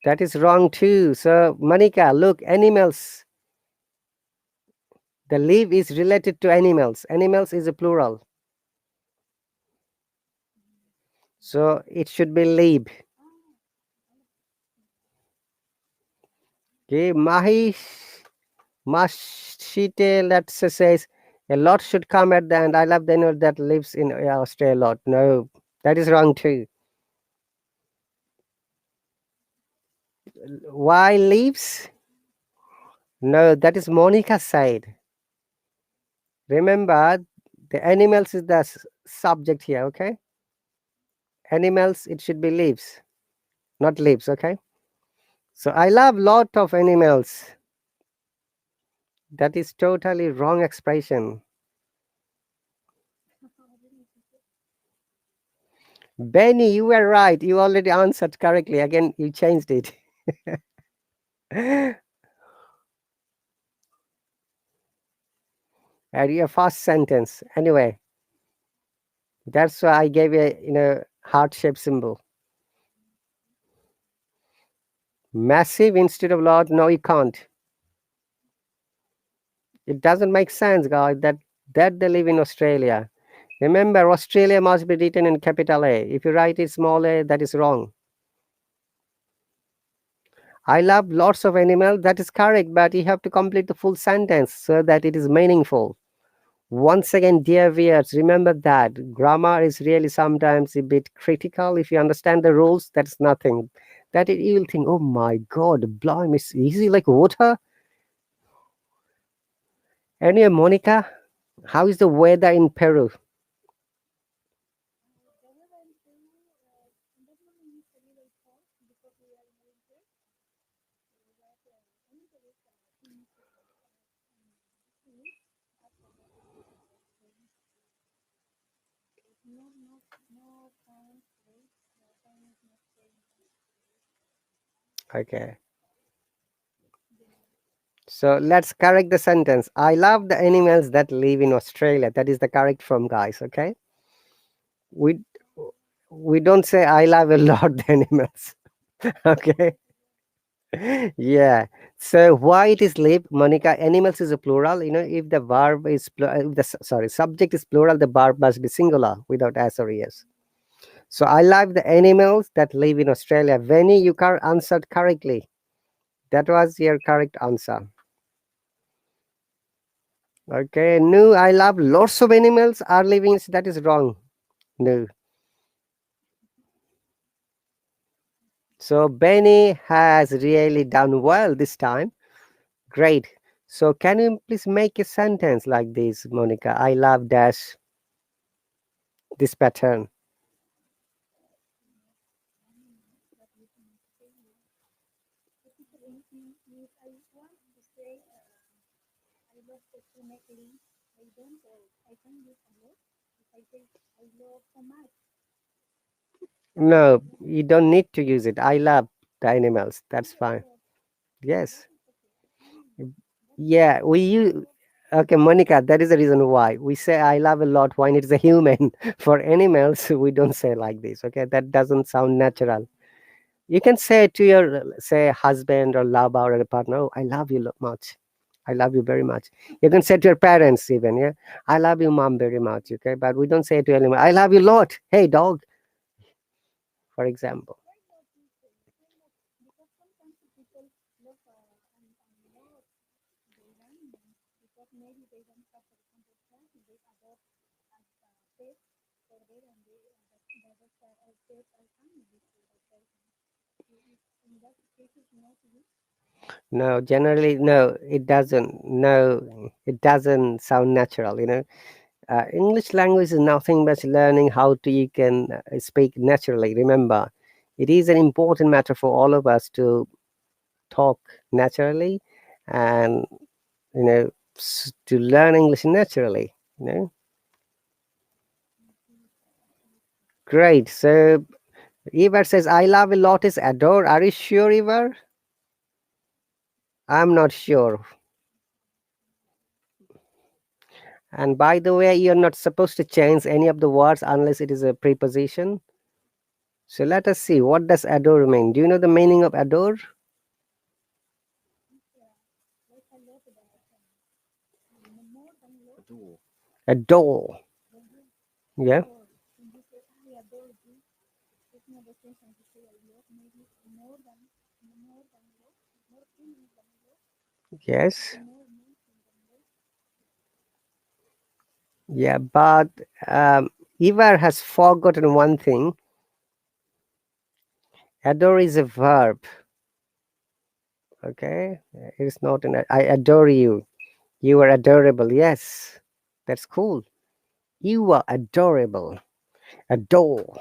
That is wrong too. So, Monica, look, animals. The live is related to animals. Animals is a plural. So it should be live. Okay, Mashite, let's say, says a lot should come at the end. I love the animal that lives in Australia a lot. No, that is wrong too. Why lives? No, that is Monica's side. Remember, the animals is the subject here, okay? Animals, it should be lives, not lives, okay? So I love lot of animals. That is totally wrong expression. Benny, you were right. You already answered correctly. Again, you changed it. And your first sentence. Anyway, that's why I gave a heart shape symbol. Massive instead of large. No, you can't. It doesn't make sense, guys. That they live in Australia. Remember, Australia must be written in capital A. If you write it small a, that is wrong. I love lots of animals. That is correct, but you have to complete the full sentence so that it is meaningful. Once again, dear viewers, remember that grammar is really sometimes a bit critical. If you understand the rules, that's nothing. That you'll think, oh my God, blimey, it's easy like water. Anyway, Monica, how is the weather in Peru? The weather in Peru, in that moment is a little hot because we are in winter. But winter is finished in 2 weeks. After that, it will start raining. It's no current waves. The sun is not showing much. Okay. Yeah. So let's correct the sentence. I love the animals that live in Australia. That is the correct form, guys. Okay. We we don't say I love a lot the animals. Okay. Yeah. So why it is live, Monica? Animals is a plural. If the verb is if the sorry subject is plural, the verb must be singular without s or es. So I love the animals that live in Australia. Venny, you answered correctly. That was your correct answer. Okay. No, I love lots of animals are living. That is wrong. No. So Benny has really done well this time. Great. So can you please make a sentence like this, Monica? I love dash this pattern. But we can say the teacher if I want to say I love to make leaves, I don't use a lot. If I say I love so much, No, you don't need to use it. I love the animals. That's I fine. love Yes. that is okay. That is Yeah, we use. Okay, Monica, that is the reason why we say I love a lot when it's a human. For animals, we don't say like this. Okay, that doesn't sound natural. You can say to your say husband or lover or a partner, oh, I love you much. I love you very much. You can say to your parents even, yeah. I love you, mom, very much. Okay, but we don't say it to anyone. I love you a lot. Hey, dog, for example. Why not you say? Why not? Because sometimes the people look and love their animals because maybe they don't have, for example, cats and they adopt as pets for them and they adopt as pets as families for that person. In that case, it's not you. No, generally, no, it doesn't. No, it doesn't sound natural. English language is nothing but learning how to you can speak naturally. Remember, it is an important matter for all of us to talk naturally, and to learn English naturally. Great. So Ivar says, "I love a lot is adore." Are you sure, Ivar? I'm not sure. And by the way, you're not supposed to change any of the words unless it is a preposition. So let us see, what does adore mean? Do you know the meaning of adore? Yeah, like a lot about more than love. Adore. When you Yeah. adore, when you say I adore you, it's not the same as you say I love. Maybe more than love, more feelings than love, Yes. more emotion than love. Yeah, but Ivar has forgotten one thing. Adore is a verb. Okay, it's not an. I adore you. You are adorable. Yes, that's cool. You are adorable. Adore.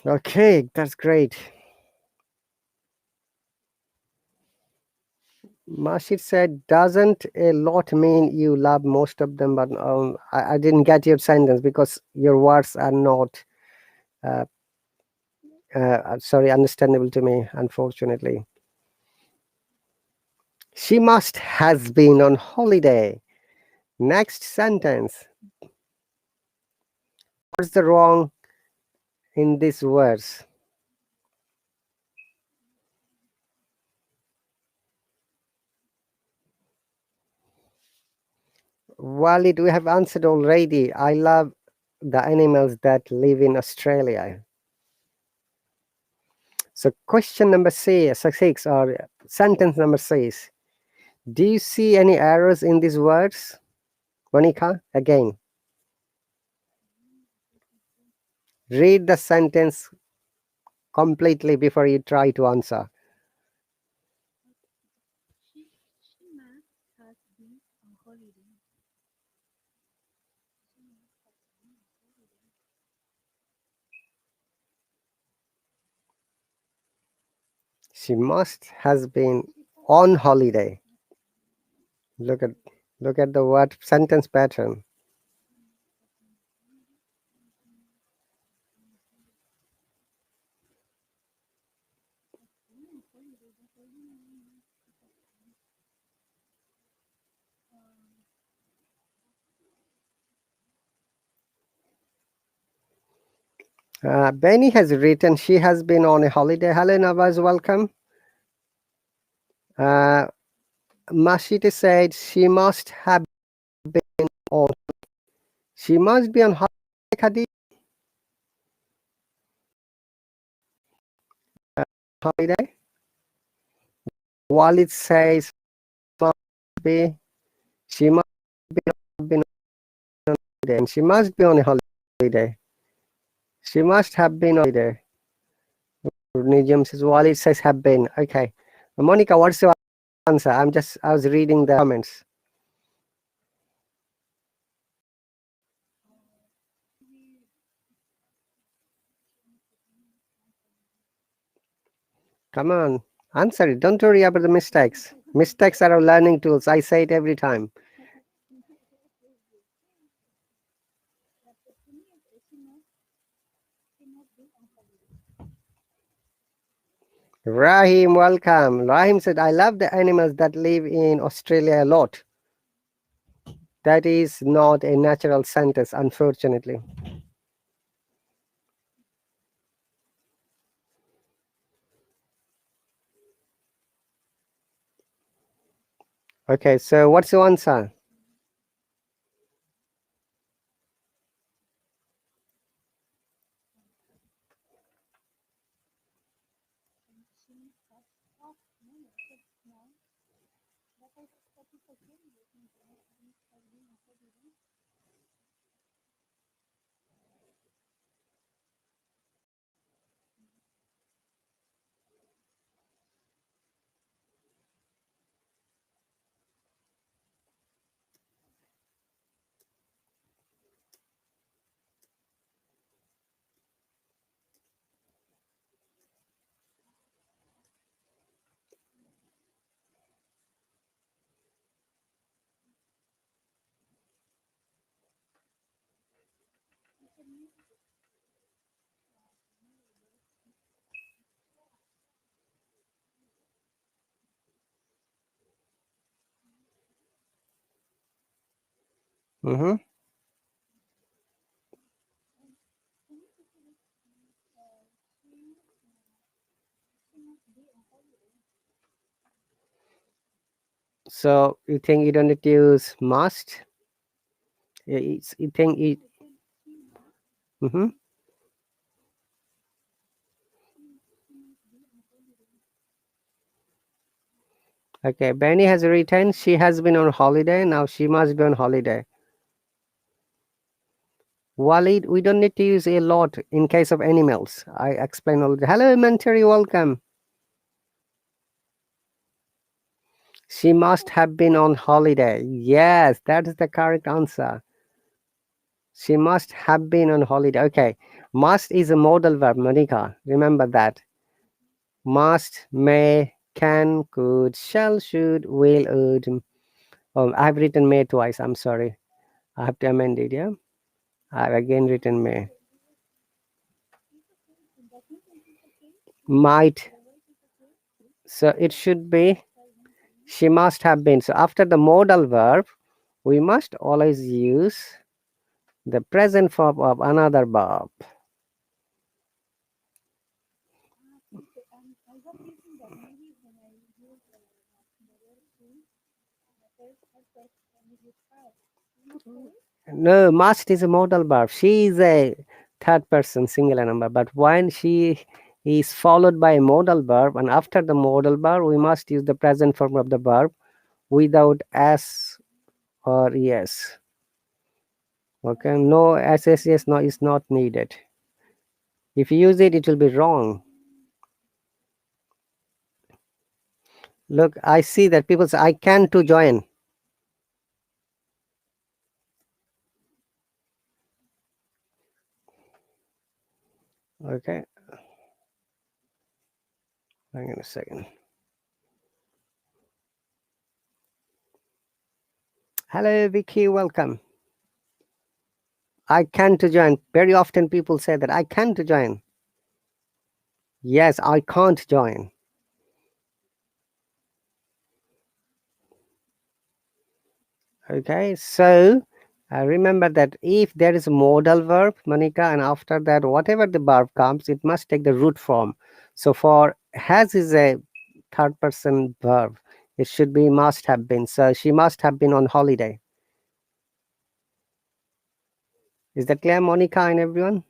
Okay, that's great. Mashid said, "Doesn't a lot mean you love most of them?" But I didn't get your sentence because your words are not, uh, sorry, understandable to me, unfortunately. She must has been on holiday. Next sentence. What's the wrong in this verse? Walid, we have answered already. I love the animals that live in Australia. So question number six, or sentence number six. Do you see any errors in these words? Monica, again, read the sentence completely before you try to answer. She she must has been on holiday. She must has been on holiday. She must has been She has on holiday. must Look at look at the word sentence pattern. she must has been on holiday. She must has been on holiday. Has been on holiday. That doesn't mean she has been. Um, Benny has written she has been on a holiday. Hello, Nawaz, welcome. Uh, Mashita said she must have been on. She must be on holiday, Khadi. Holiday. Walid says must be. She must be have been on holiday, and she must be on a holiday. She must have been on holiday. Nijam says Walid says have been. Okay, Monica, what's your answer? I was reading the comments. maybe Come on, answer it. Don't worry about the mistakes. Mistakes are our learning tools. I say it every time. but to me, she must be on holiday. Rahim, welcome. Rahim said, I love the animals that live in Australia a lot. That is not a natural sentence, unfortunately. Okay, so what's your answer? Mm-hmm. So you think you don't need to use must? You think it? Mm-hmm. Okay, Benny has written she has been on holiday. Now she must be on holiday. Walid, we don't need to use a lot in case of animals. I explained already. Hello, Mentary, welcome. She must have been on holiday. Yes, that is the correct answer. She must have been on holiday. Okay, must is a modal verb, Monica. Remember that. Must, may, can, could, shall, should, will, would. Oh, I've written may twice. I'm sorry. I have to amend it. Yeah, I've again written may. Might. So it should be she must have been. So after the modal verb, we must always use the present form of another verb. No, must is a modal verb. She is a third person singular number, but when she is followed by a modal verb, and after the modal verb, we must use the present form of the verb without s or es. Okay, no SSS no is not needed. If you use it, it will be wrong. Look, I see that people say I can to join. Okay, hang on a second. Hello, Vicky, welcome. I can to join. Very often people say that I can to join. Yes, I can't join. Okay, so remember that if there is a modal verb, Monica, and after that, whatever the verb comes, it must take the root form. So for has is a third person verb, it should be must have been. So she must have been on holiday. Is that clear, Monica and everyone?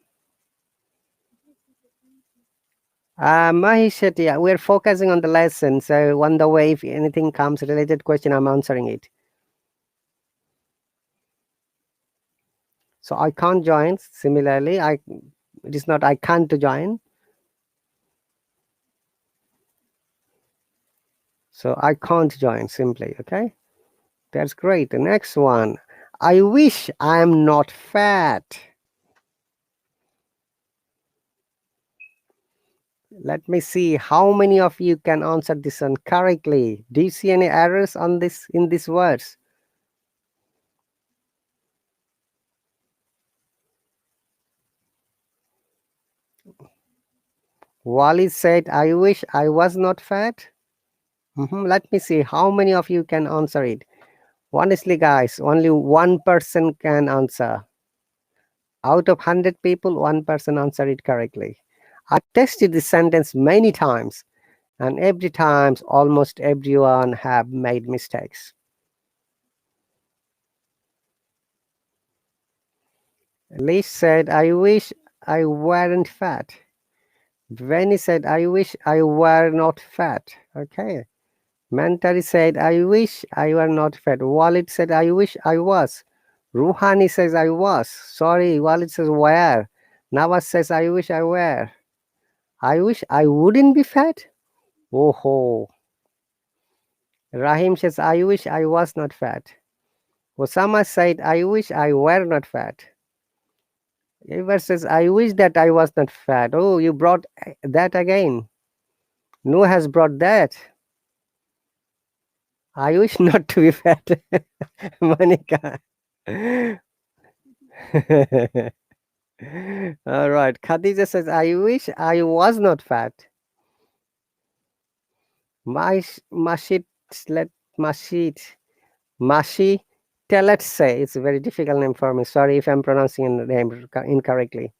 Mahesh Shetty, we're focusing on the lesson. So on the way, if anything comes related question, I'm answering it. So I can't join. Similarly, it is not I can't to join. So I can't join simply. Okay, that's great. The next one. I wish I am not fat. Let me see how many of you can answer this one correctly. Do you see any errors on this in these words? Wally said, I wish I was not fat. Let me see how many of you can answer it. Honestly, guys, only one person can answer. Out of 100 people, one person answered it correctly. I tested this sentence many times, and every time, almost everyone have made mistakes. Lish said, I wish I weren't fat. Benny said, I wish I were not fat. Okay. Mantari said, I wish I were not fat. Walid said, I wish I was. Ruhani says, I was. Sorry, Walid says, where? Nawaz says, I wish I were. I wish I wouldn't be fat. Oh ho. Rahim says, I wish I was not fat. Osama said, I wish I were not fat. Ivar says, I wish that I was not fat. Oh, you brought that again. Noah has brought that. I wish not to be fat. Monica. All right. Khadija says, I wish I was not fat. Mashit, let Mashit, Mashi, let's say it's a very difficult name for me. Sorry if I'm pronouncing the name incorrectly.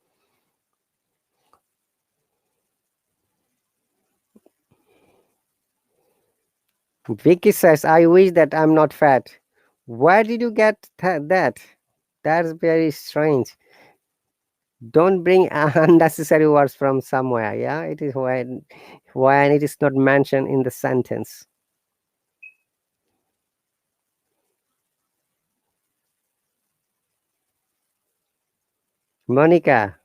Vicky says, I wish that I'm not fat. Where did you get that? That's very strange. Don't bring unnecessary words from somewhere. Yeah, it is when it is not mentioned in the sentence. Monica,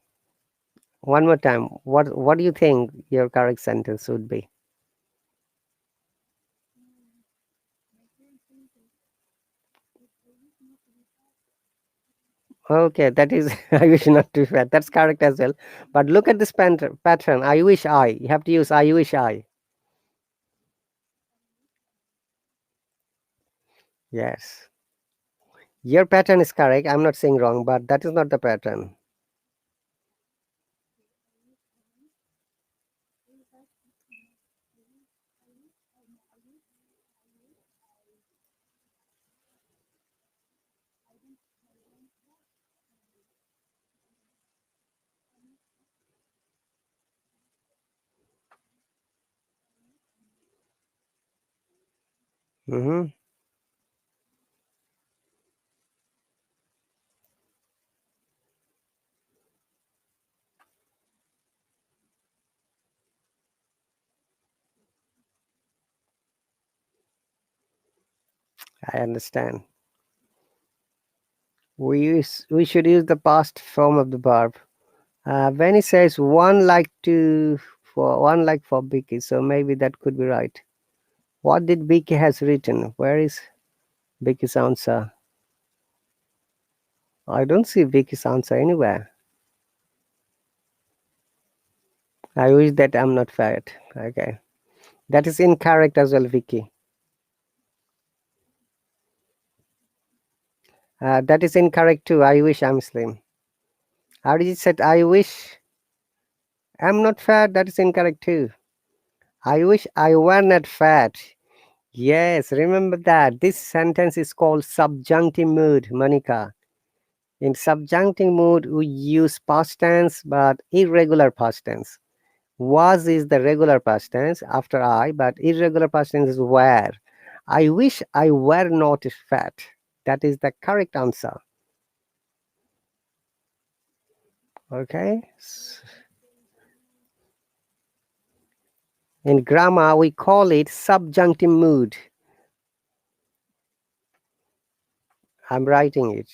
one more time. What do you think your correct sentence would be? My current sentence is I wish not to be fat. Okay, that is I wish not to be fat. That's correct as well. But look at this pattern. I wish I. You have to use I wish I. Yes. Your pattern is correct. I'm not saying wrong, but that is not the pattern. Okay, I wish I am. I wish I no. I wish I wish I no. I wish I don't have. Hmm. I understand. We should use the past form of the verb. When he says one like for Vicky, so maybe that could be right. What did Vicky has written? Where is Vicky's answer? I don't see Vicky's answer anywhere. I wish that I'm not fat. Okay. That is incorrect as well, Vicky. That is incorrect too. I wish I'm slim. How did you say I wish I'm not fat? That is incorrect too. I wish I were not fat. Yes, remember that. This sentence is called subjunctive mood, Monica. In subjunctive mood, we use past tense but irregular past tense. Was is the regular past tense after I, but irregular past tense is were. I wish I were not fat. That is the correct answer. Okay. In grammar, we call it subjunctive mood. I'm writing it.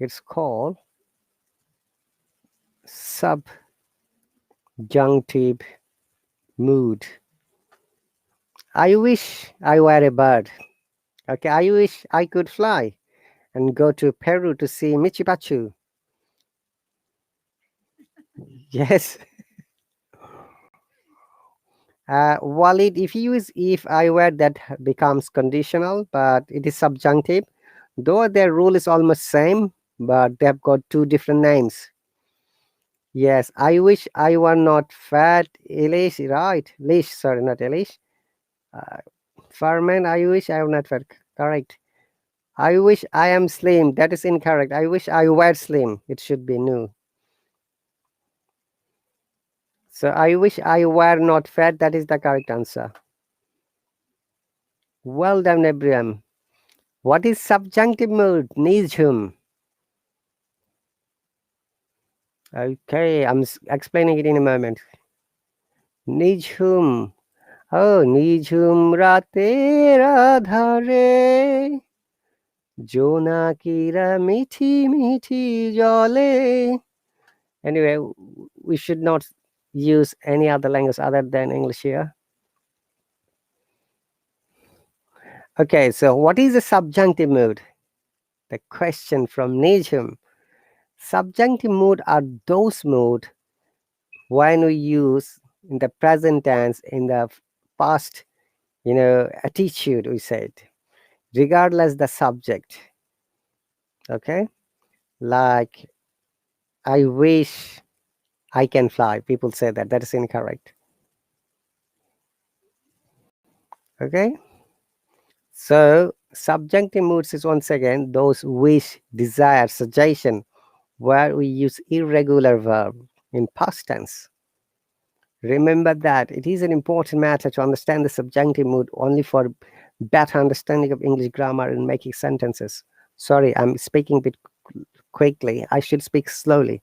It's called subjunctive mood. I wish I were a bird. Okay, I wish I could fly and go to Peru to see Michi Pachu. Yes. Walid, if you use if I were, that becomes conditional, but it is subjunctive. Though their rule is almost same, but they have got two different names. Yes, I wish I were not fat. Elish, right? Lish, sorry, not Elish. Uh, Farman, I wish I were not fat. Correct. I wish I am slim. That is incorrect. I wish I were slim. It should be new. So I wish I were not fat. That is the correct answer. Well done, Abraham. What is subjunctive mood? Nizhum. Okay, I'm explaining it in a moment. Nijhum. Oh, Nijhum rater adhare. Jonakira mithi mithi jole. Anyway, we should not use any other language other than English here. Okay, so what is the subjunctive mood? The question from Nijhum. Subjunctive mood are those mood when we use in the present tense in the past, attitude we said, regardless the subject. Okay, like I wish I can fly. People say that. That is incorrect. Okay, so subjunctive moods is once again those wish, desire, suggestion, where we use irregular verb in past tense. Remember that it is an important matter to understand the subjunctive mood only for better understanding of English grammar and making sentences. Sorry, I'm speaking a bit quickly. I should speak slowly.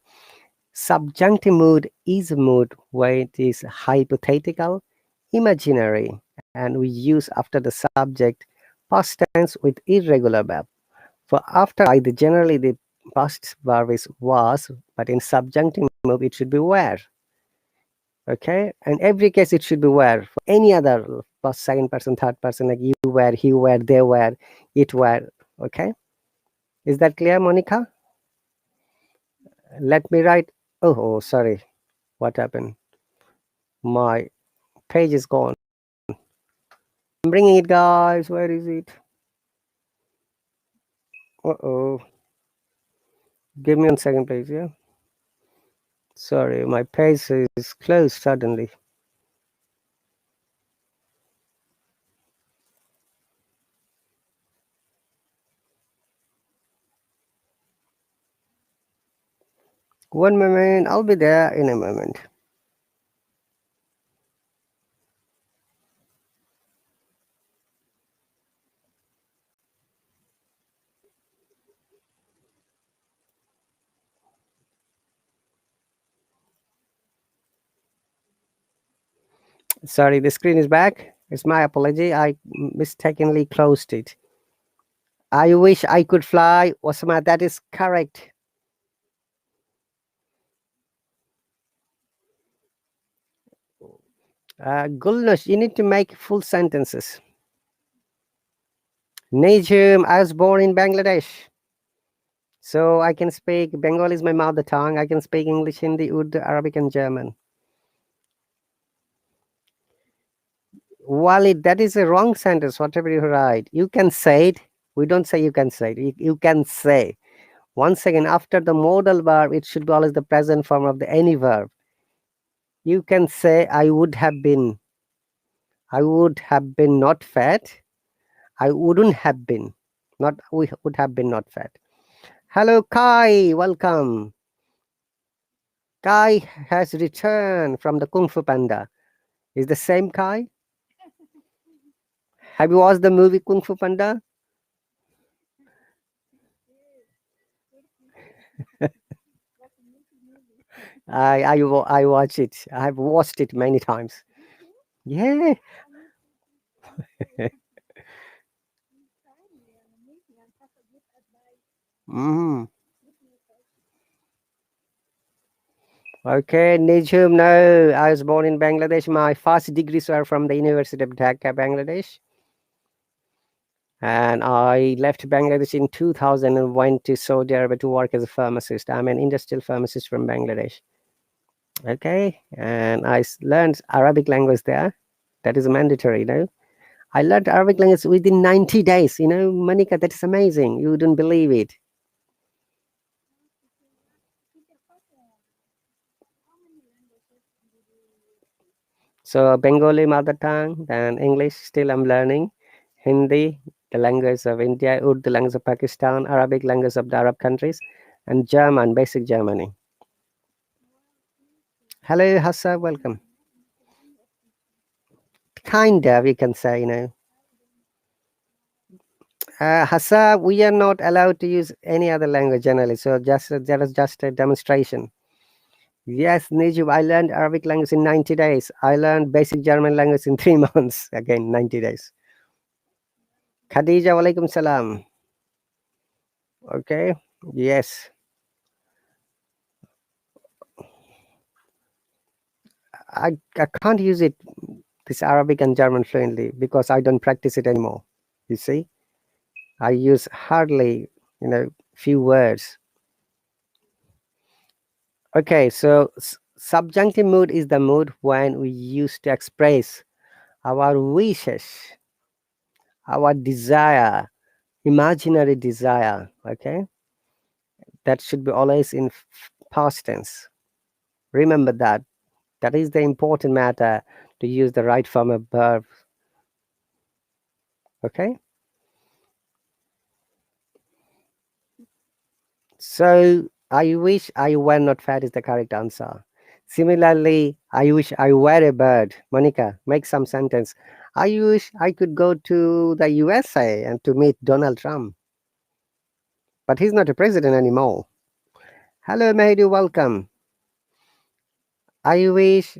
Subjunctive mood is a mood where it is hypothetical, imaginary, and we use after the subject past tense with irregular verb. For after I, generally the past verb is was, but in subjunctive mood it should be were. Okay, and every case it should be were. For any other first, second person, third person, like you were, he were, they were, it were. Okay, is that clear, Monica? Let me write. Oh, sorry, what happened? My page is gone. I'm bringing it, guys. Where is it? Oh, give me 1 second, please. Yeah, sorry, my page is closed suddenly. One moment, I'll be there in a moment. Sorry, the screen is back. It's my apology. I mistakenly closed it. I wish I could fly. Osama, that is correct. Gulnush, you need to make full sentences. Najum, I was born in Bangladesh. So I can speak, Bengali is my mother tongue. I can speak English, Hindi, Urdu, Arabic, and German. Walid, that is a wrong sentence, whatever you write. You can say it. We don't say you can say it. You can say. Once again, after the modal verb, it should be always the present form of the any verb. You can say, I would have been. I would have been not fat. I wouldn't have been. Not we would have been not fat. Hello, Kai. Welcome. Kai has returned from the Kung Fu Panda. Is the same Kai? Have you watched the movie Kung Fu Panda? I watch it. I have watched it many times. Yeah. Mm. Okay, Nijum, no. I was born in Bangladesh. My first degrees were from the University of Dhaka, Bangladesh. And I left Bangladesh in 2000 and went to Saudi Arabia to work as a pharmacist. I'm an industrial pharmacist from Bangladesh. Okay, and I learned Arabic language there. That is mandatory, I learned Arabic language within 90 days. Monica, that is amazing. You wouldn't believe it. So Bengali mother tongue, then English still I'm learning, Hindi, the language of India, Urdu, the language of Pakistan, Arabic language of the Arab countries, and German, basic Germany. Hello, Hassa, welcome. Kind of, you can say, Hassa, we are not allowed to use any other language generally, so that is just a demonstration. Yes, Najib, I learned Arabic language in 90 days. I learned basic German language in 3 months. Again, 90 days. Khadija, walaikum salam. Okay, yes. I can't use it, this Arabic and German fluently, because I don't practice it anymore. You see, I use hardly, few words. Okay, so subjunctive mood is the mood when we use to express our wishes, our desire, imaginary desire. Okay, that should be always in past tense. Remember that. That is the important matter, to use the right form of verb. Okay. So I wish I were not fat is the correct answer. Similarly, I wish I were a bird. Monica, make some sentence. I wish I could go to the USA and to meet Donald Trump. But he's not a president anymore. Hello, Mehdi, welcome. I wish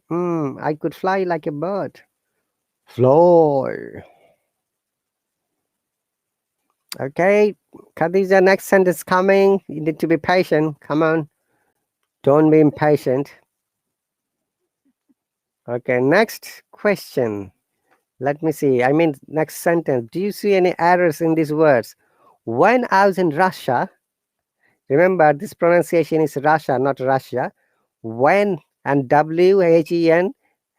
I could fly like a bird. Fly. Okay, Khadija, next sentence coming. You need to be patient. Come on. Don't be impatient. Okay, next question. Let me see. I mean, next sentence. Do you see any errors in these words? When I was in Russia, remember this pronunciation is Russia, not Russia. When and WHEN,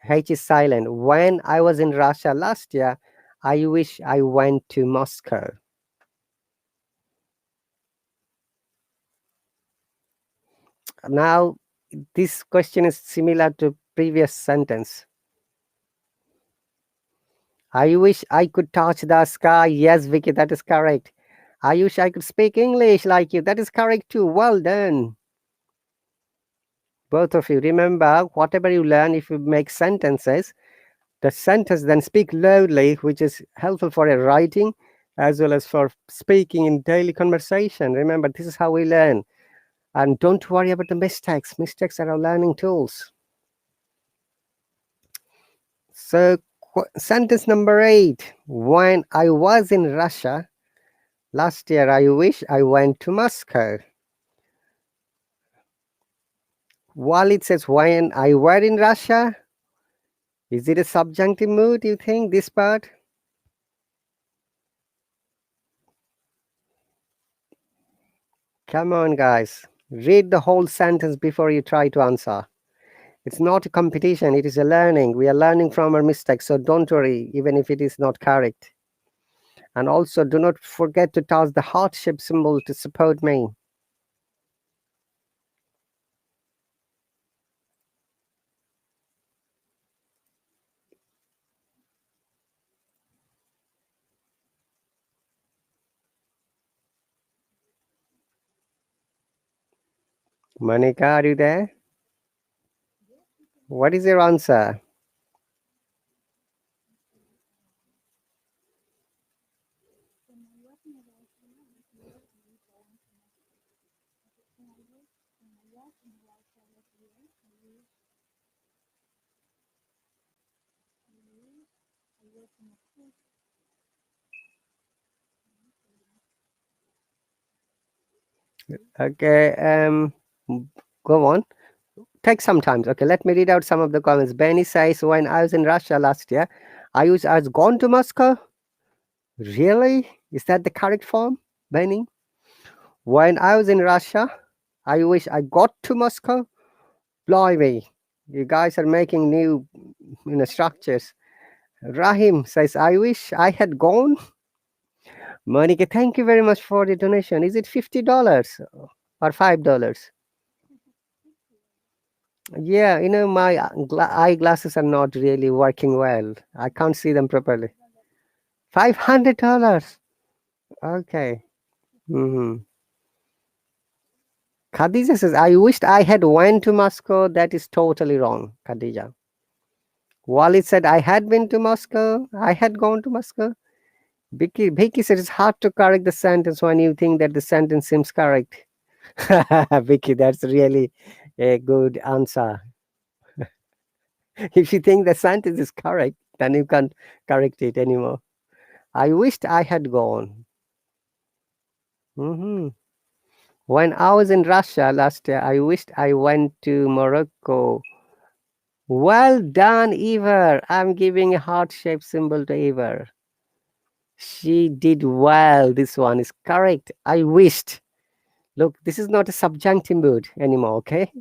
H is silent. When I was in Russia last year, I wish I went to Moscow. Now, this question is similar to previous sentence. I wish I could touch the sky. Yes, Vicky, that is correct. I wish I could speak English like you. That is correct too. Well done. Both of you. Remember, whatever you learn, if you make sentences, the sentence then speak loudly, which is helpful for a writing as well as for speaking in daily conversation. Remember, this is how we learn. And don't worry about the mistakes. Mistakes are our learning tools. So, sentence number 8. When I was in Russia last year, I wish I went to Moscow. While it says when I were in Russia, is it a subjunctive mood, you think, this part? Come on, guys. Read the whole sentence before you try to answer. It's not a competition, it is a learning. We are learning from our mistakes, so don't worry, even if it is not correct. And also, do not forget to toss the heart shape symbol to support me. Monica, are you there? What is your answer? When I was in Russia last year, I wish I went to Moscow. When I was in Russia last year, I was in Moscow. Okay, go on. Take some time. Okay, let me read out some of the comments. Benny says, when I was in Russia last year, I was gone to Moscow. Really? Is that the correct form, Benny? When I was in Russia, I wish I got to Moscow. Blimey, you guys are making new structures. Rahim says, I wish I had gone. Monica, thank you very much for the donation. Is it $50 or $5? Yeah, my eyeglasses are not really working well. I can't see them properly. $500. Okay. Mm-hmm. Khadija says, I wished I had went to Moscow. That is totally wrong, Khadija. Wally said, I had been to Moscow. I had gone to Moscow. Vicky said, it's hard to correct the sentence when you think that the sentence seems correct. Vicky, that's really a good answer. If you think the sentence is correct, then you can't correct it anymore. I wished I had gone. Hmm. When I was in Russia last year, I wished I went to Morocco. Well done, Eva. I'm giving a heart-shaped symbol to Eva. She did well. This one is correct. I wished. Look, this is not a subjunctive mood anymore, okay?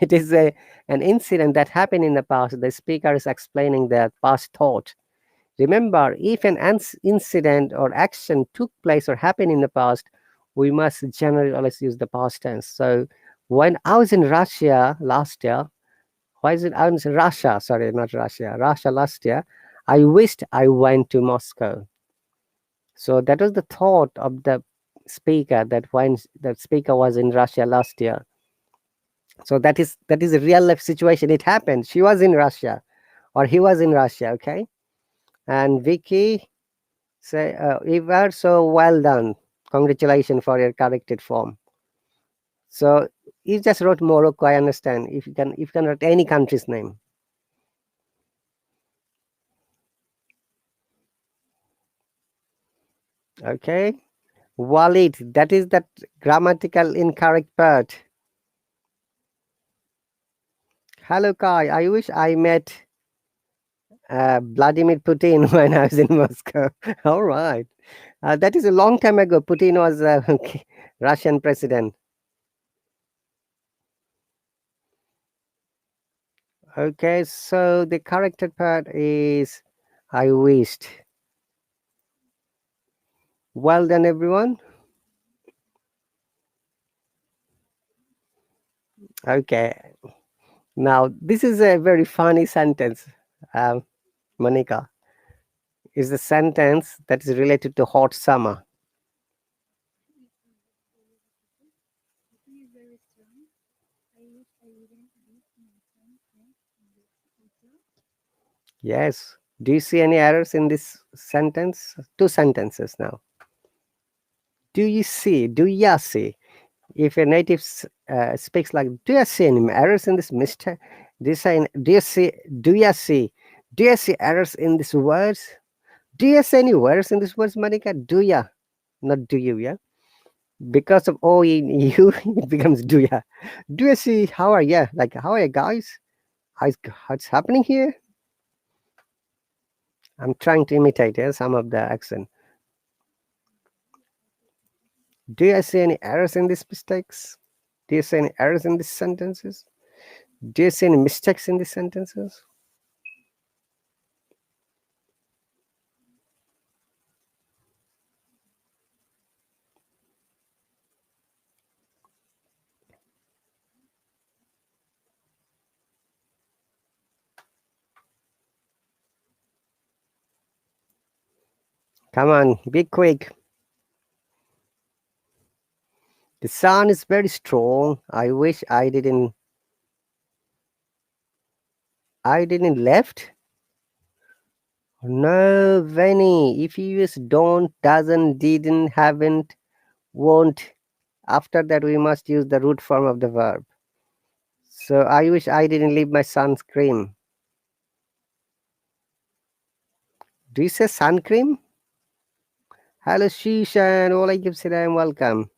It is an incident that happened in the past. The speaker is explaining their past thought. Remember, if an incident or action took place or happened in the past, we must generally always use the past tense. So, when I was in Russia last year, why is it? I was in Russia, sorry, not Russia, Russia last year. I wished I went to Moscow. So, that was the thought of the speaker that when the speaker was in Russia last year. So, that is a real life situation. It happened. She was in Russia or he was in Russia, okay? And Vicky, say, Ivar, so well done. Congratulations for your corrected form. So you just wrote Morocco, I understand. If you can write any country's name. Okay. Walid, that is that grammatical incorrect part. Hello Kai, I wish I met Vladimir Putin when I was in Moscow. All right. That is a long time ago. Putin was a Russian president. Okay, so the corrected part is I wished. Well done, everyone. Okay, now this is a very funny sentence, um, Monica. Is the sentence that is related to hot summer. The sun is very strong. I wish I wouldn't leave my son in the hotel. Yes. Do you see any errors in this sentence? Two sentences now. Do you see? Do ya see? If a native speaks like, do you see any errors in this mistake? Do you say, do you see? Do you see? Do you see errors in these words? Do you see any words in these words, Monica? Do ya? Not do you, yeah? Because of O in you, it becomes do ya. Do you see? How are ya? Like, how are you guys? What's happening here? I'm trying to imitate some of the accent. Do you see any errors in these mistakes? Do you see any errors in these sentences? Do you see any mistakes in these sentences? Come on, be quick. The sun is very strong. I wish I didn't left. No, Vinny. If you use don't, doesn't, didn't, haven't, won't, after that we must use the root form of the verb. So I wish I didn't leave my son's cream. Do you say sun cream? Hello, Shishan. Walaikum salam. Welcome.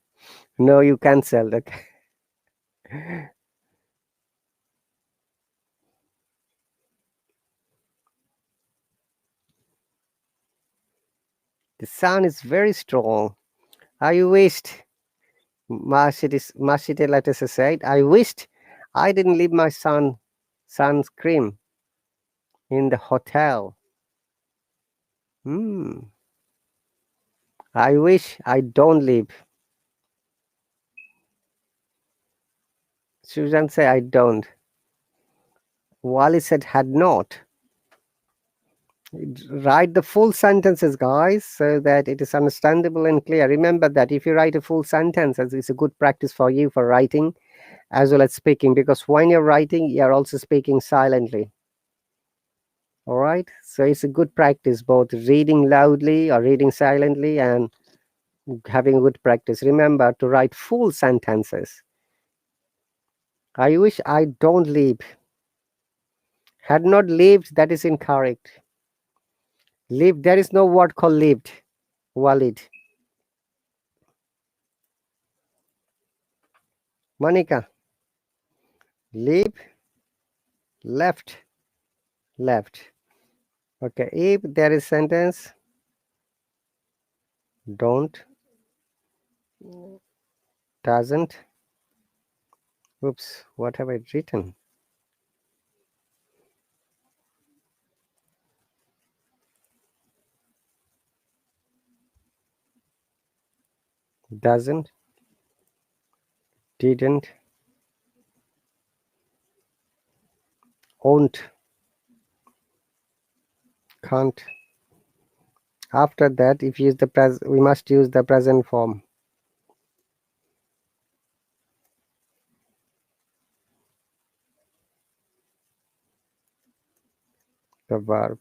No, you cancelled. Okay. The sun is very strong. I wished, Mashite Latessa said, I wished I didn't leave my son's cream in the hotel. Hmm. I wish I don't leave. Susan said I don't. Wally said had not. Write the full sentences, guys, so that it is understandable and clear. Remember that if you write a full sentence, it's a good practice for you for writing as well as speaking, because when you're writing, you're also speaking silently. All right. So it's a good practice, both reading loudly or reading silently and having good practice. Remember to write full sentences. I wish I don't live. Had not lived, that is incorrect. Lived, there is no word called lived. Valid. Monica, live, left, left. Okay, if there is sentence, don't, doesn't. Oops, what have I written? Doesn't, didn't, won't, can't. After that, if you use the we must use the present form, the verb.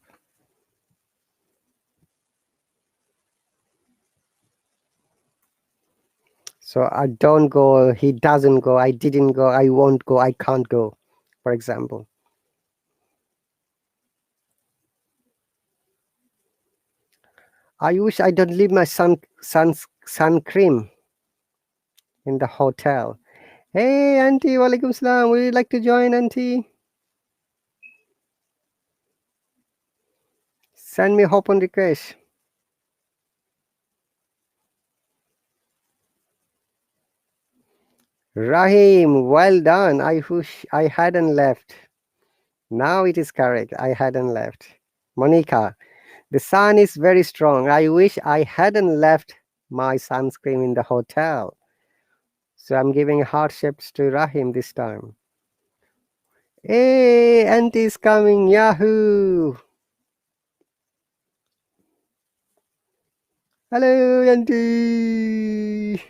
So I don't go, he doesn't go, I didn't go, I won't go, I can't go, for example. I wish I don't leave my sun cream in the hotel. Hey, Auntie, walaikum salam. Would you like to join, Auntie? Send me open request. Rahim, well done. I wish I hadn't left. Now it is correct. I hadn't left. Monica, the sun is very strong. I wish I hadn't left my sunscreen in the hotel. So I'm giving hardships to Rahim this time. Hey, Auntie's coming. Yahoo! Hello, Auntie.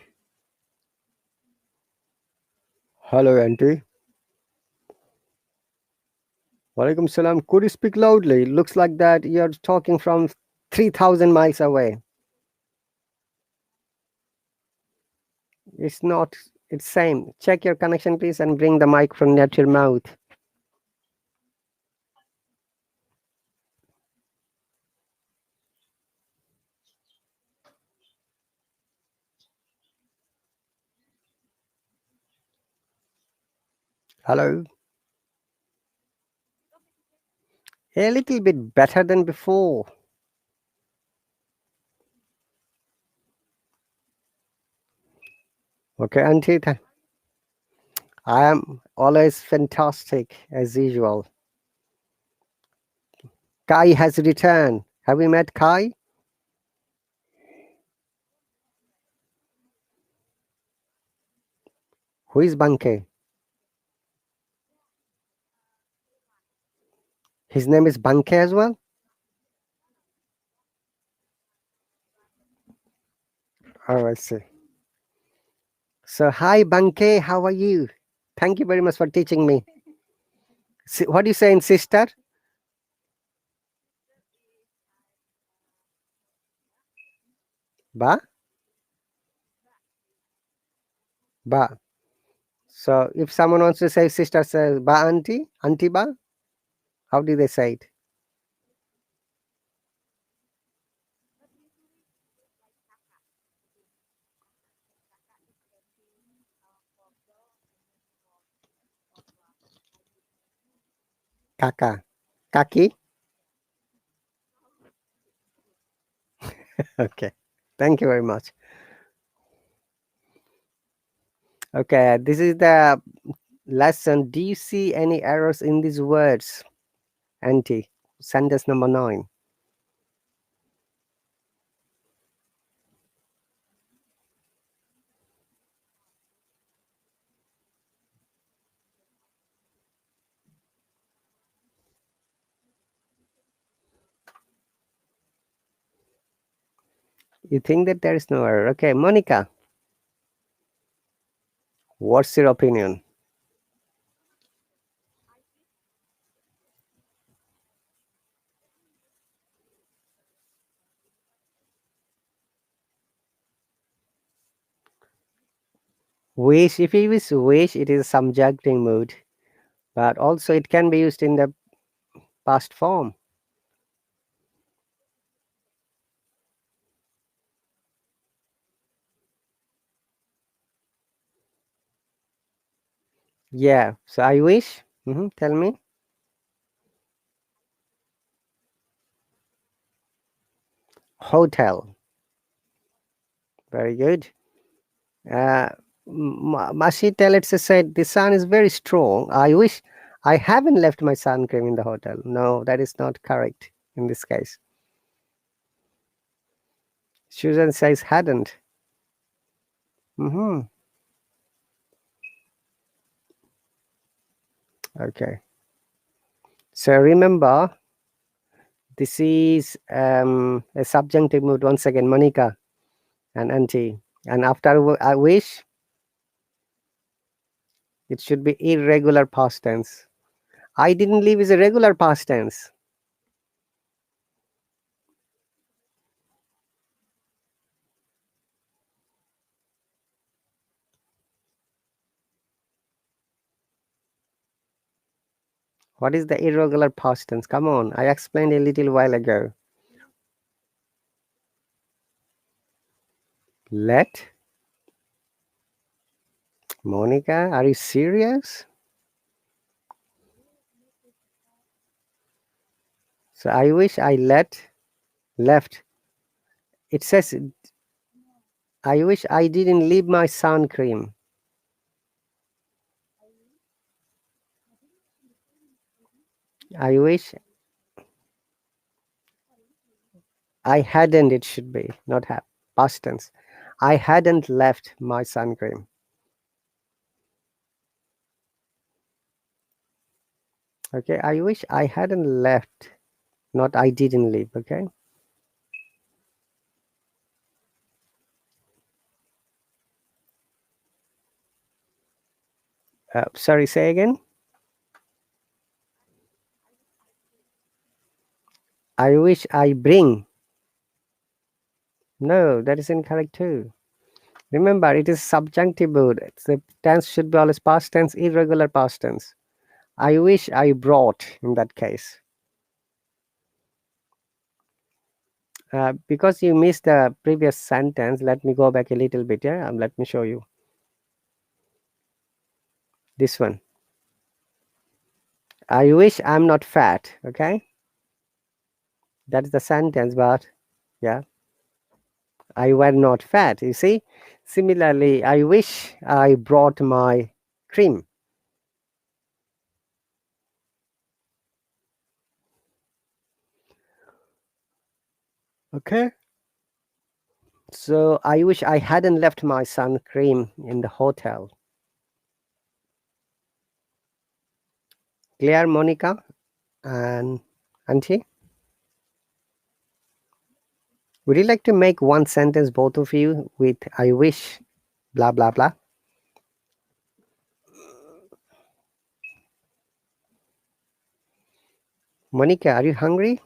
Hello, Auntie. Walaikum salam. Could you speak loudly? Looks like that you're talking from 3,000 miles away. It's not. It's same. Check your connection, please, and bring the mic from near to your mouth. Hello. A little bit better than before. Okay, Auntie. I am always fantastic as usual. Kai has returned. Have we met Kai? Who is Banke? His name is Banke as well? Oh, I see. So, hi, Banke. How are you? Thank you very much for teaching me. What do you say in sister? Ba? Ba. So, if someone wants to say sister, says Ba auntie? Auntie Ba? How do they say it? Kaka. Kaki? Okay. Thank you very much. Okay, this is the lesson. Do you see any errors in these words? Auntie. Sentence number 9. You think that there is no error? Okay, Monica, what's your opinion? Wish, if you use wish, it is a subjunctive mood, but also it can be used in the past form. Yeah, so I wish. Tell me. Hotel. Very good. Uh, Mashita, let's just say the sun is very strong. I wish I haven't left my sun cream in the hotel. No, that is not correct in this case. Susan says hadn't. Mm-hmm. Okay. So remember, this is a subjunctive mood once again, Monica and Auntie. And after I wish, it should be irregular past tense. I didn't leave is a regular past tense. What is the irregular past tense? Come on, I explained a little while ago. Let. Monica, are you serious? So I wish I left. It says I wish I didn't leave my sun cream. I wish I hadn't, it should be, not have. Past tense. I hadn't left my sun cream. Okay, I wish I hadn't left, not I didn't leave. Okay. Sorry, say again. I wish I bring. No, that is incorrect too. Remember, it is subjunctive mood. The tense should be always past tense, irregular past tense. I wish I brought in that case. Because you missed the previous sentence, let me go back a little bit here. Let me show you. This one. I wish I'm not fat. Okay. That's the sentence, but yeah, I were not fat. You see? Similarly, I wish I brought my cream. Okay. So I wish I hadn't left my sun cream in the hotel. Clear, Monica and Auntie? Would you like to make one sentence, both of you, with I wish blah blah blah? Monica, are you hungry?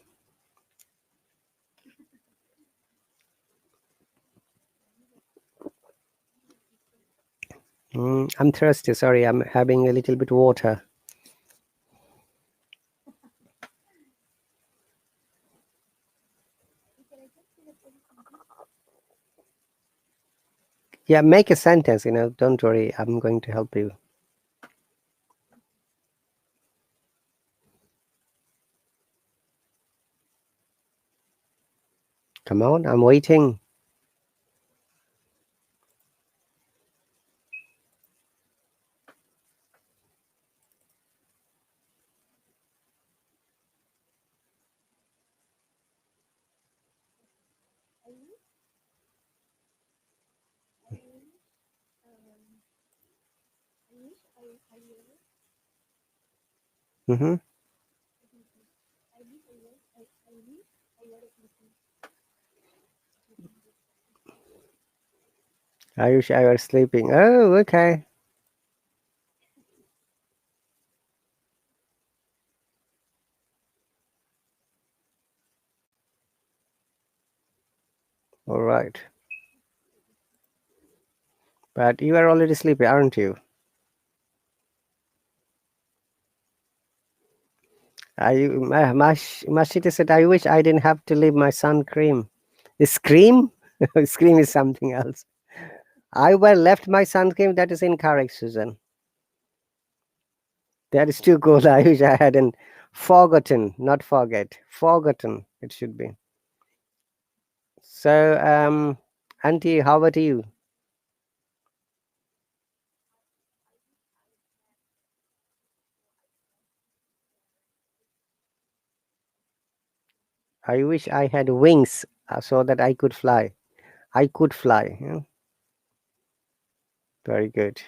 I'm thirsty. Sorry, I'm having a little bit water. Yeah, make a sentence. Don't worry. I'm going to help you. Come on, I'm waiting. Mm-hmm. I wish I were sleeping. Oh, okay. All right. But you are already sleepy, aren't you? Mashita said, I wish I didn't have to leave my sun cream. Scream? Scream is something else. I well left my sun cream. That is incorrect, Susan. That is too cold. I wish I hadn't forgotten, not forget. Forgotten, it should be. So, Auntie, how about you? I wish I had wings so that I could fly. I could fly. Yeah? Very good.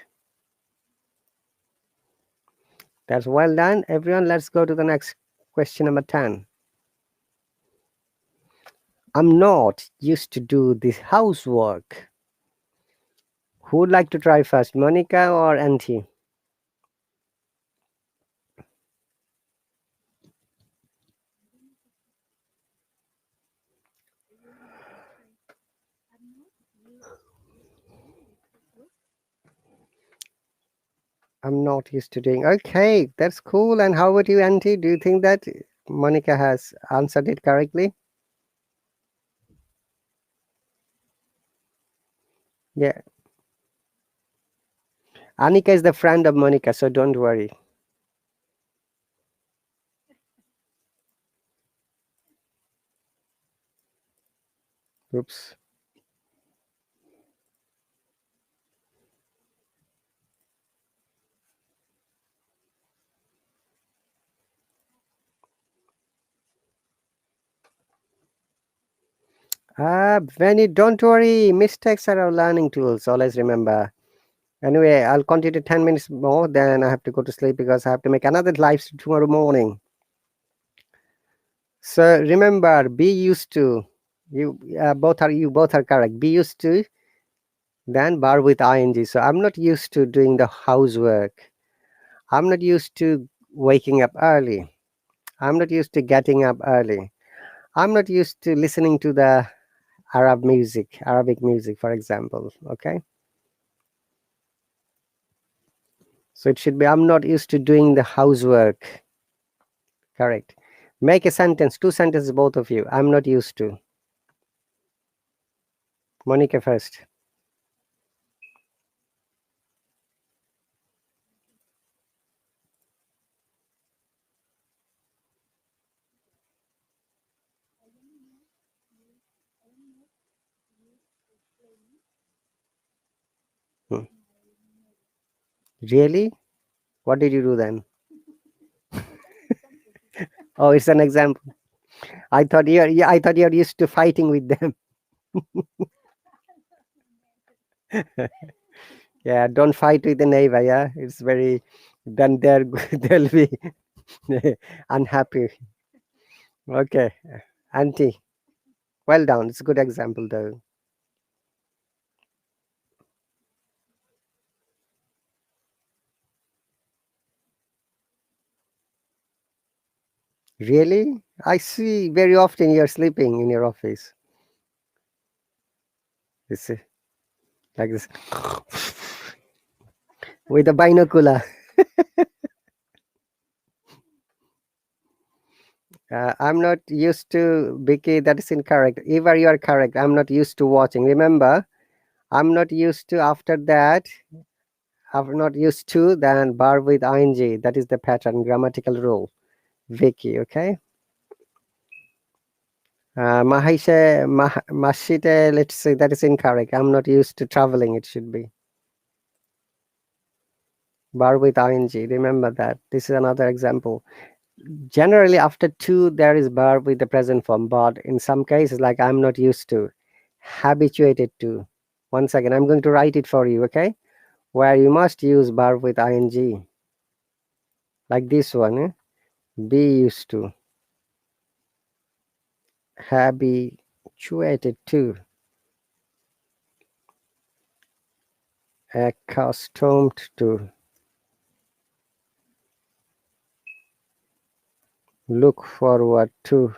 That's well done. Everyone, let's go to the next question, number 10. I'm not used to do this housework. Who would like to try first, Monica or Auntie? I'm not used to doing this housework. I'm not used to doing. Okay, that's cool. And how about you, Auntie? Do you think that Monica has answered it correctly? Yeah. Anika is the friend of Monica, so don't worry. Oops. Benny, don't worry. Mistakes are our learning tools. Always remember. Anyway, I'll continue 10 minutes more. Then I have to go to sleep because I have to make another live stream tomorrow morning. So remember, be used to. You both are correct. Be used to, then bar with ing. So I'm not used to doing the housework. I'm not used to waking up early. I'm not used to getting up early. I'm not used to listening to the Arabic music, for example. Okay. So it should be I'm not used to doing the housework. Correct. Make a sentence, two sentences, both of you. I'm not used to. Monica first. I am not used. I am not used to playing Hmm. with my neighbor. Really? What did you do then? Example. Oh, it's an example. I thought you're used to fighting with them. Yeah, don't fight with the neighbor. Yeah, it's very. Then they'll be unhappy. Okay, Auntie. Well done. It's a good example, though. Really? I see very often you're sleeping in your office. It's like this with a binocular. I'm not used to Vicky. That is incorrect. Eva, you are correct. I'm not used to watching. Remember, I'm not used to. After that, I'm not used to. Then bar with ing. That is the pattern, grammatical rule. Vicky, okay. Mashite. Let's say that is incorrect. I'm not used to traveling. It should be bar with ing. Remember that. This is another example. Generally, after to, there is bar with the present form, but in some cases, like I'm not used to, habituated to. Once again, I'm going to write it for you, okay? Where you must use bar with ing, like this one, be used to, habituated to, accustomed to, look forward to.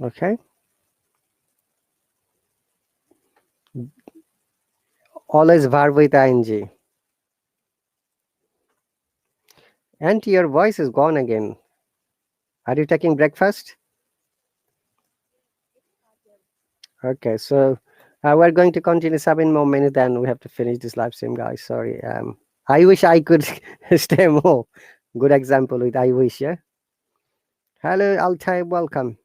Okay? Always verb with ing. And your voice is gone again. Are you taking breakfast? Okay, so we're going to continue 7 more minutes, then we have to finish this live stream, guys. Sorry. I wish I could stay more. Good example with I wish, yeah. Hello, Altai, welcome.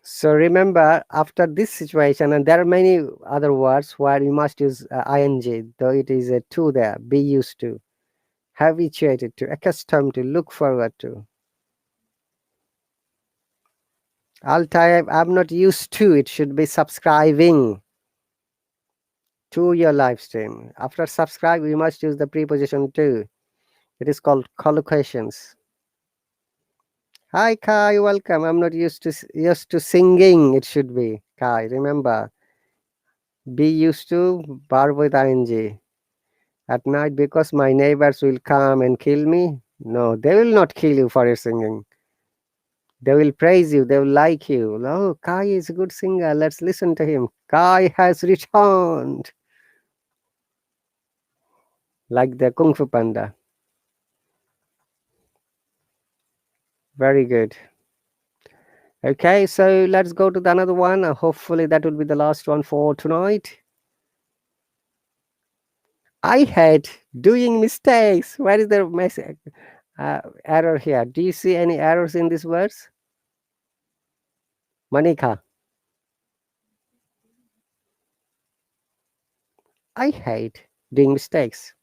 So remember, after this situation, and there are many other words where you must use ing, though it is a to there. Be used to, habituated to, accustomed to, look forward to. Altai, I'm not used to. It should be subscribing to your live stream. After subscribe, we must use the preposition to. It is called collocations. Hi Kai, welcome. I'm not used to singing. It should be Kai. Remember, be used to verb with ing. At night, because my neighbors will come and kill me. No, they will not kill you for your singing. They will praise you. They will like you. Oh, Kai is a good singer. Let's listen to him. Kai has returned. Like the Kung Fu Panda. Very good. Okay, so let's go to the another one. Hopefully that will be the last one for tonight. I hate doing mistakes. Where is the message? Error here. Do you see any errors in these words? Monica, I hate doing mistakes.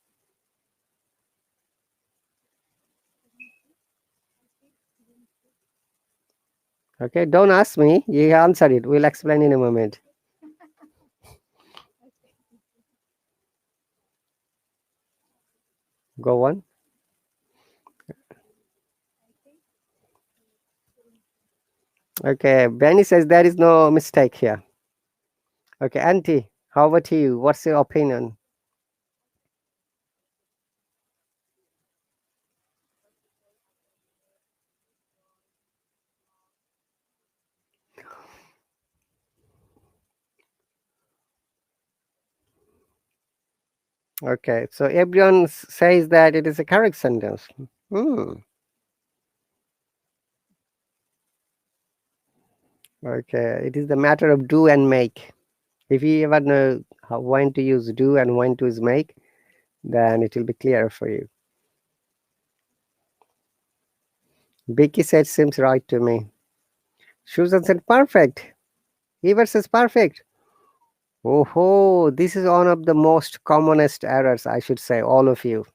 Okay, don't ask me. You answer it. We'll explain in a moment. Go on. Okay, Benny says there is no mistake here. Okay, Auntie, how about you? What's your opinion? Okay, so everyone says that it is a correct sentence. Hmm. Okay, it is the matter of do and make. If you ever know when to use do and when to use make, then it will be clearer for you. Becky said seems right to me. Susan said perfect. Eva says perfect. Oh, this is one of the most commonest errors, I should say, all of you.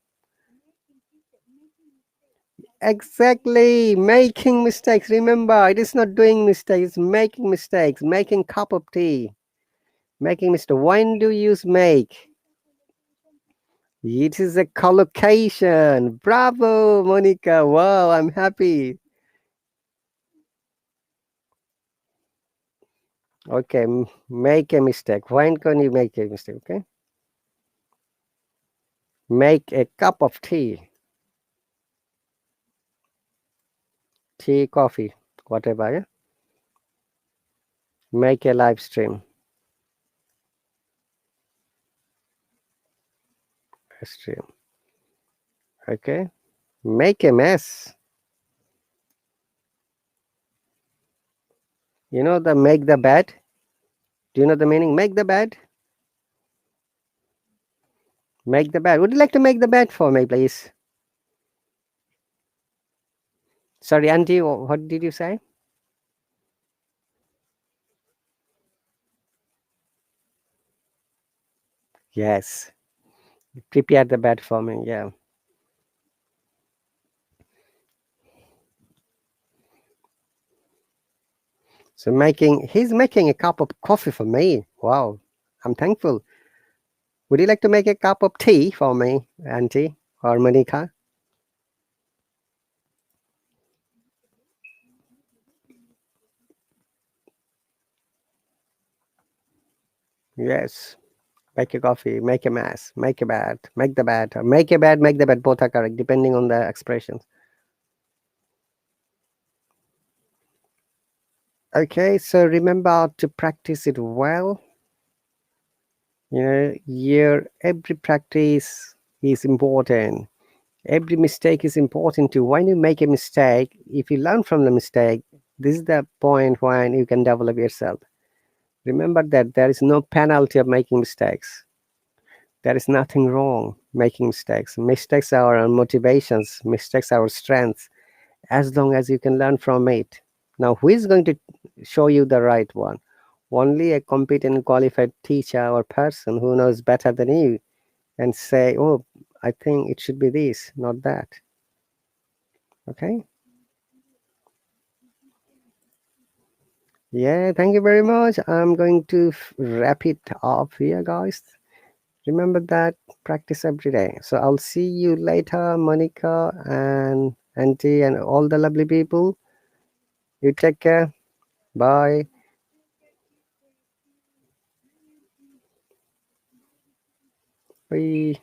Exactly, making mistakes. Remember, it is not doing mistakes, it's making mistakes, making cup of tea, making mistake. When do you use make? It is a collocation. Bravo, Monica. Wow, I'm happy. Okay, make a mistake. When can you make a mistake? Okay, make a cup of tea, tea, coffee, whatever. Yeah? Make a live stream. Stream. Okay, make a mess. You know the make the bed. Do you know the meaning? Make the bed. Make the bed. Would you like to make the bed for me, please? Sorry, Auntie. What did you say? Yes. Prepare the bed for me. Yeah. So he's making a cup of coffee for me. Wow. I'm thankful. Would you like to make a cup of tea for me, Auntie or Monica? Yes. Make a coffee, make a mess, make a bed, make the bed, or make a bed, make the bed. Both are correct, depending on the expressions. Okay, so remember to practice it well. Your every practice is important. Every mistake is important too. When you make a mistake, if you learn from the mistake, this is the point when you can develop yourself. Remember that there is no penalty of making mistakes. There is nothing wrong making mistakes. Mistakes are our motivations, mistakes are our strengths, as long as you can learn from it. Now, who is going to show you the right one? Only a competent, qualified teacher or person who knows better than you and say, oh, I think it should be this, not that. Okay? Yeah, thank you very much. I'm going to wrap it up here, guys. Remember that practice every day. So I'll see you later, Monica and Auntie and all the lovely people. You take care. Bye. Bye.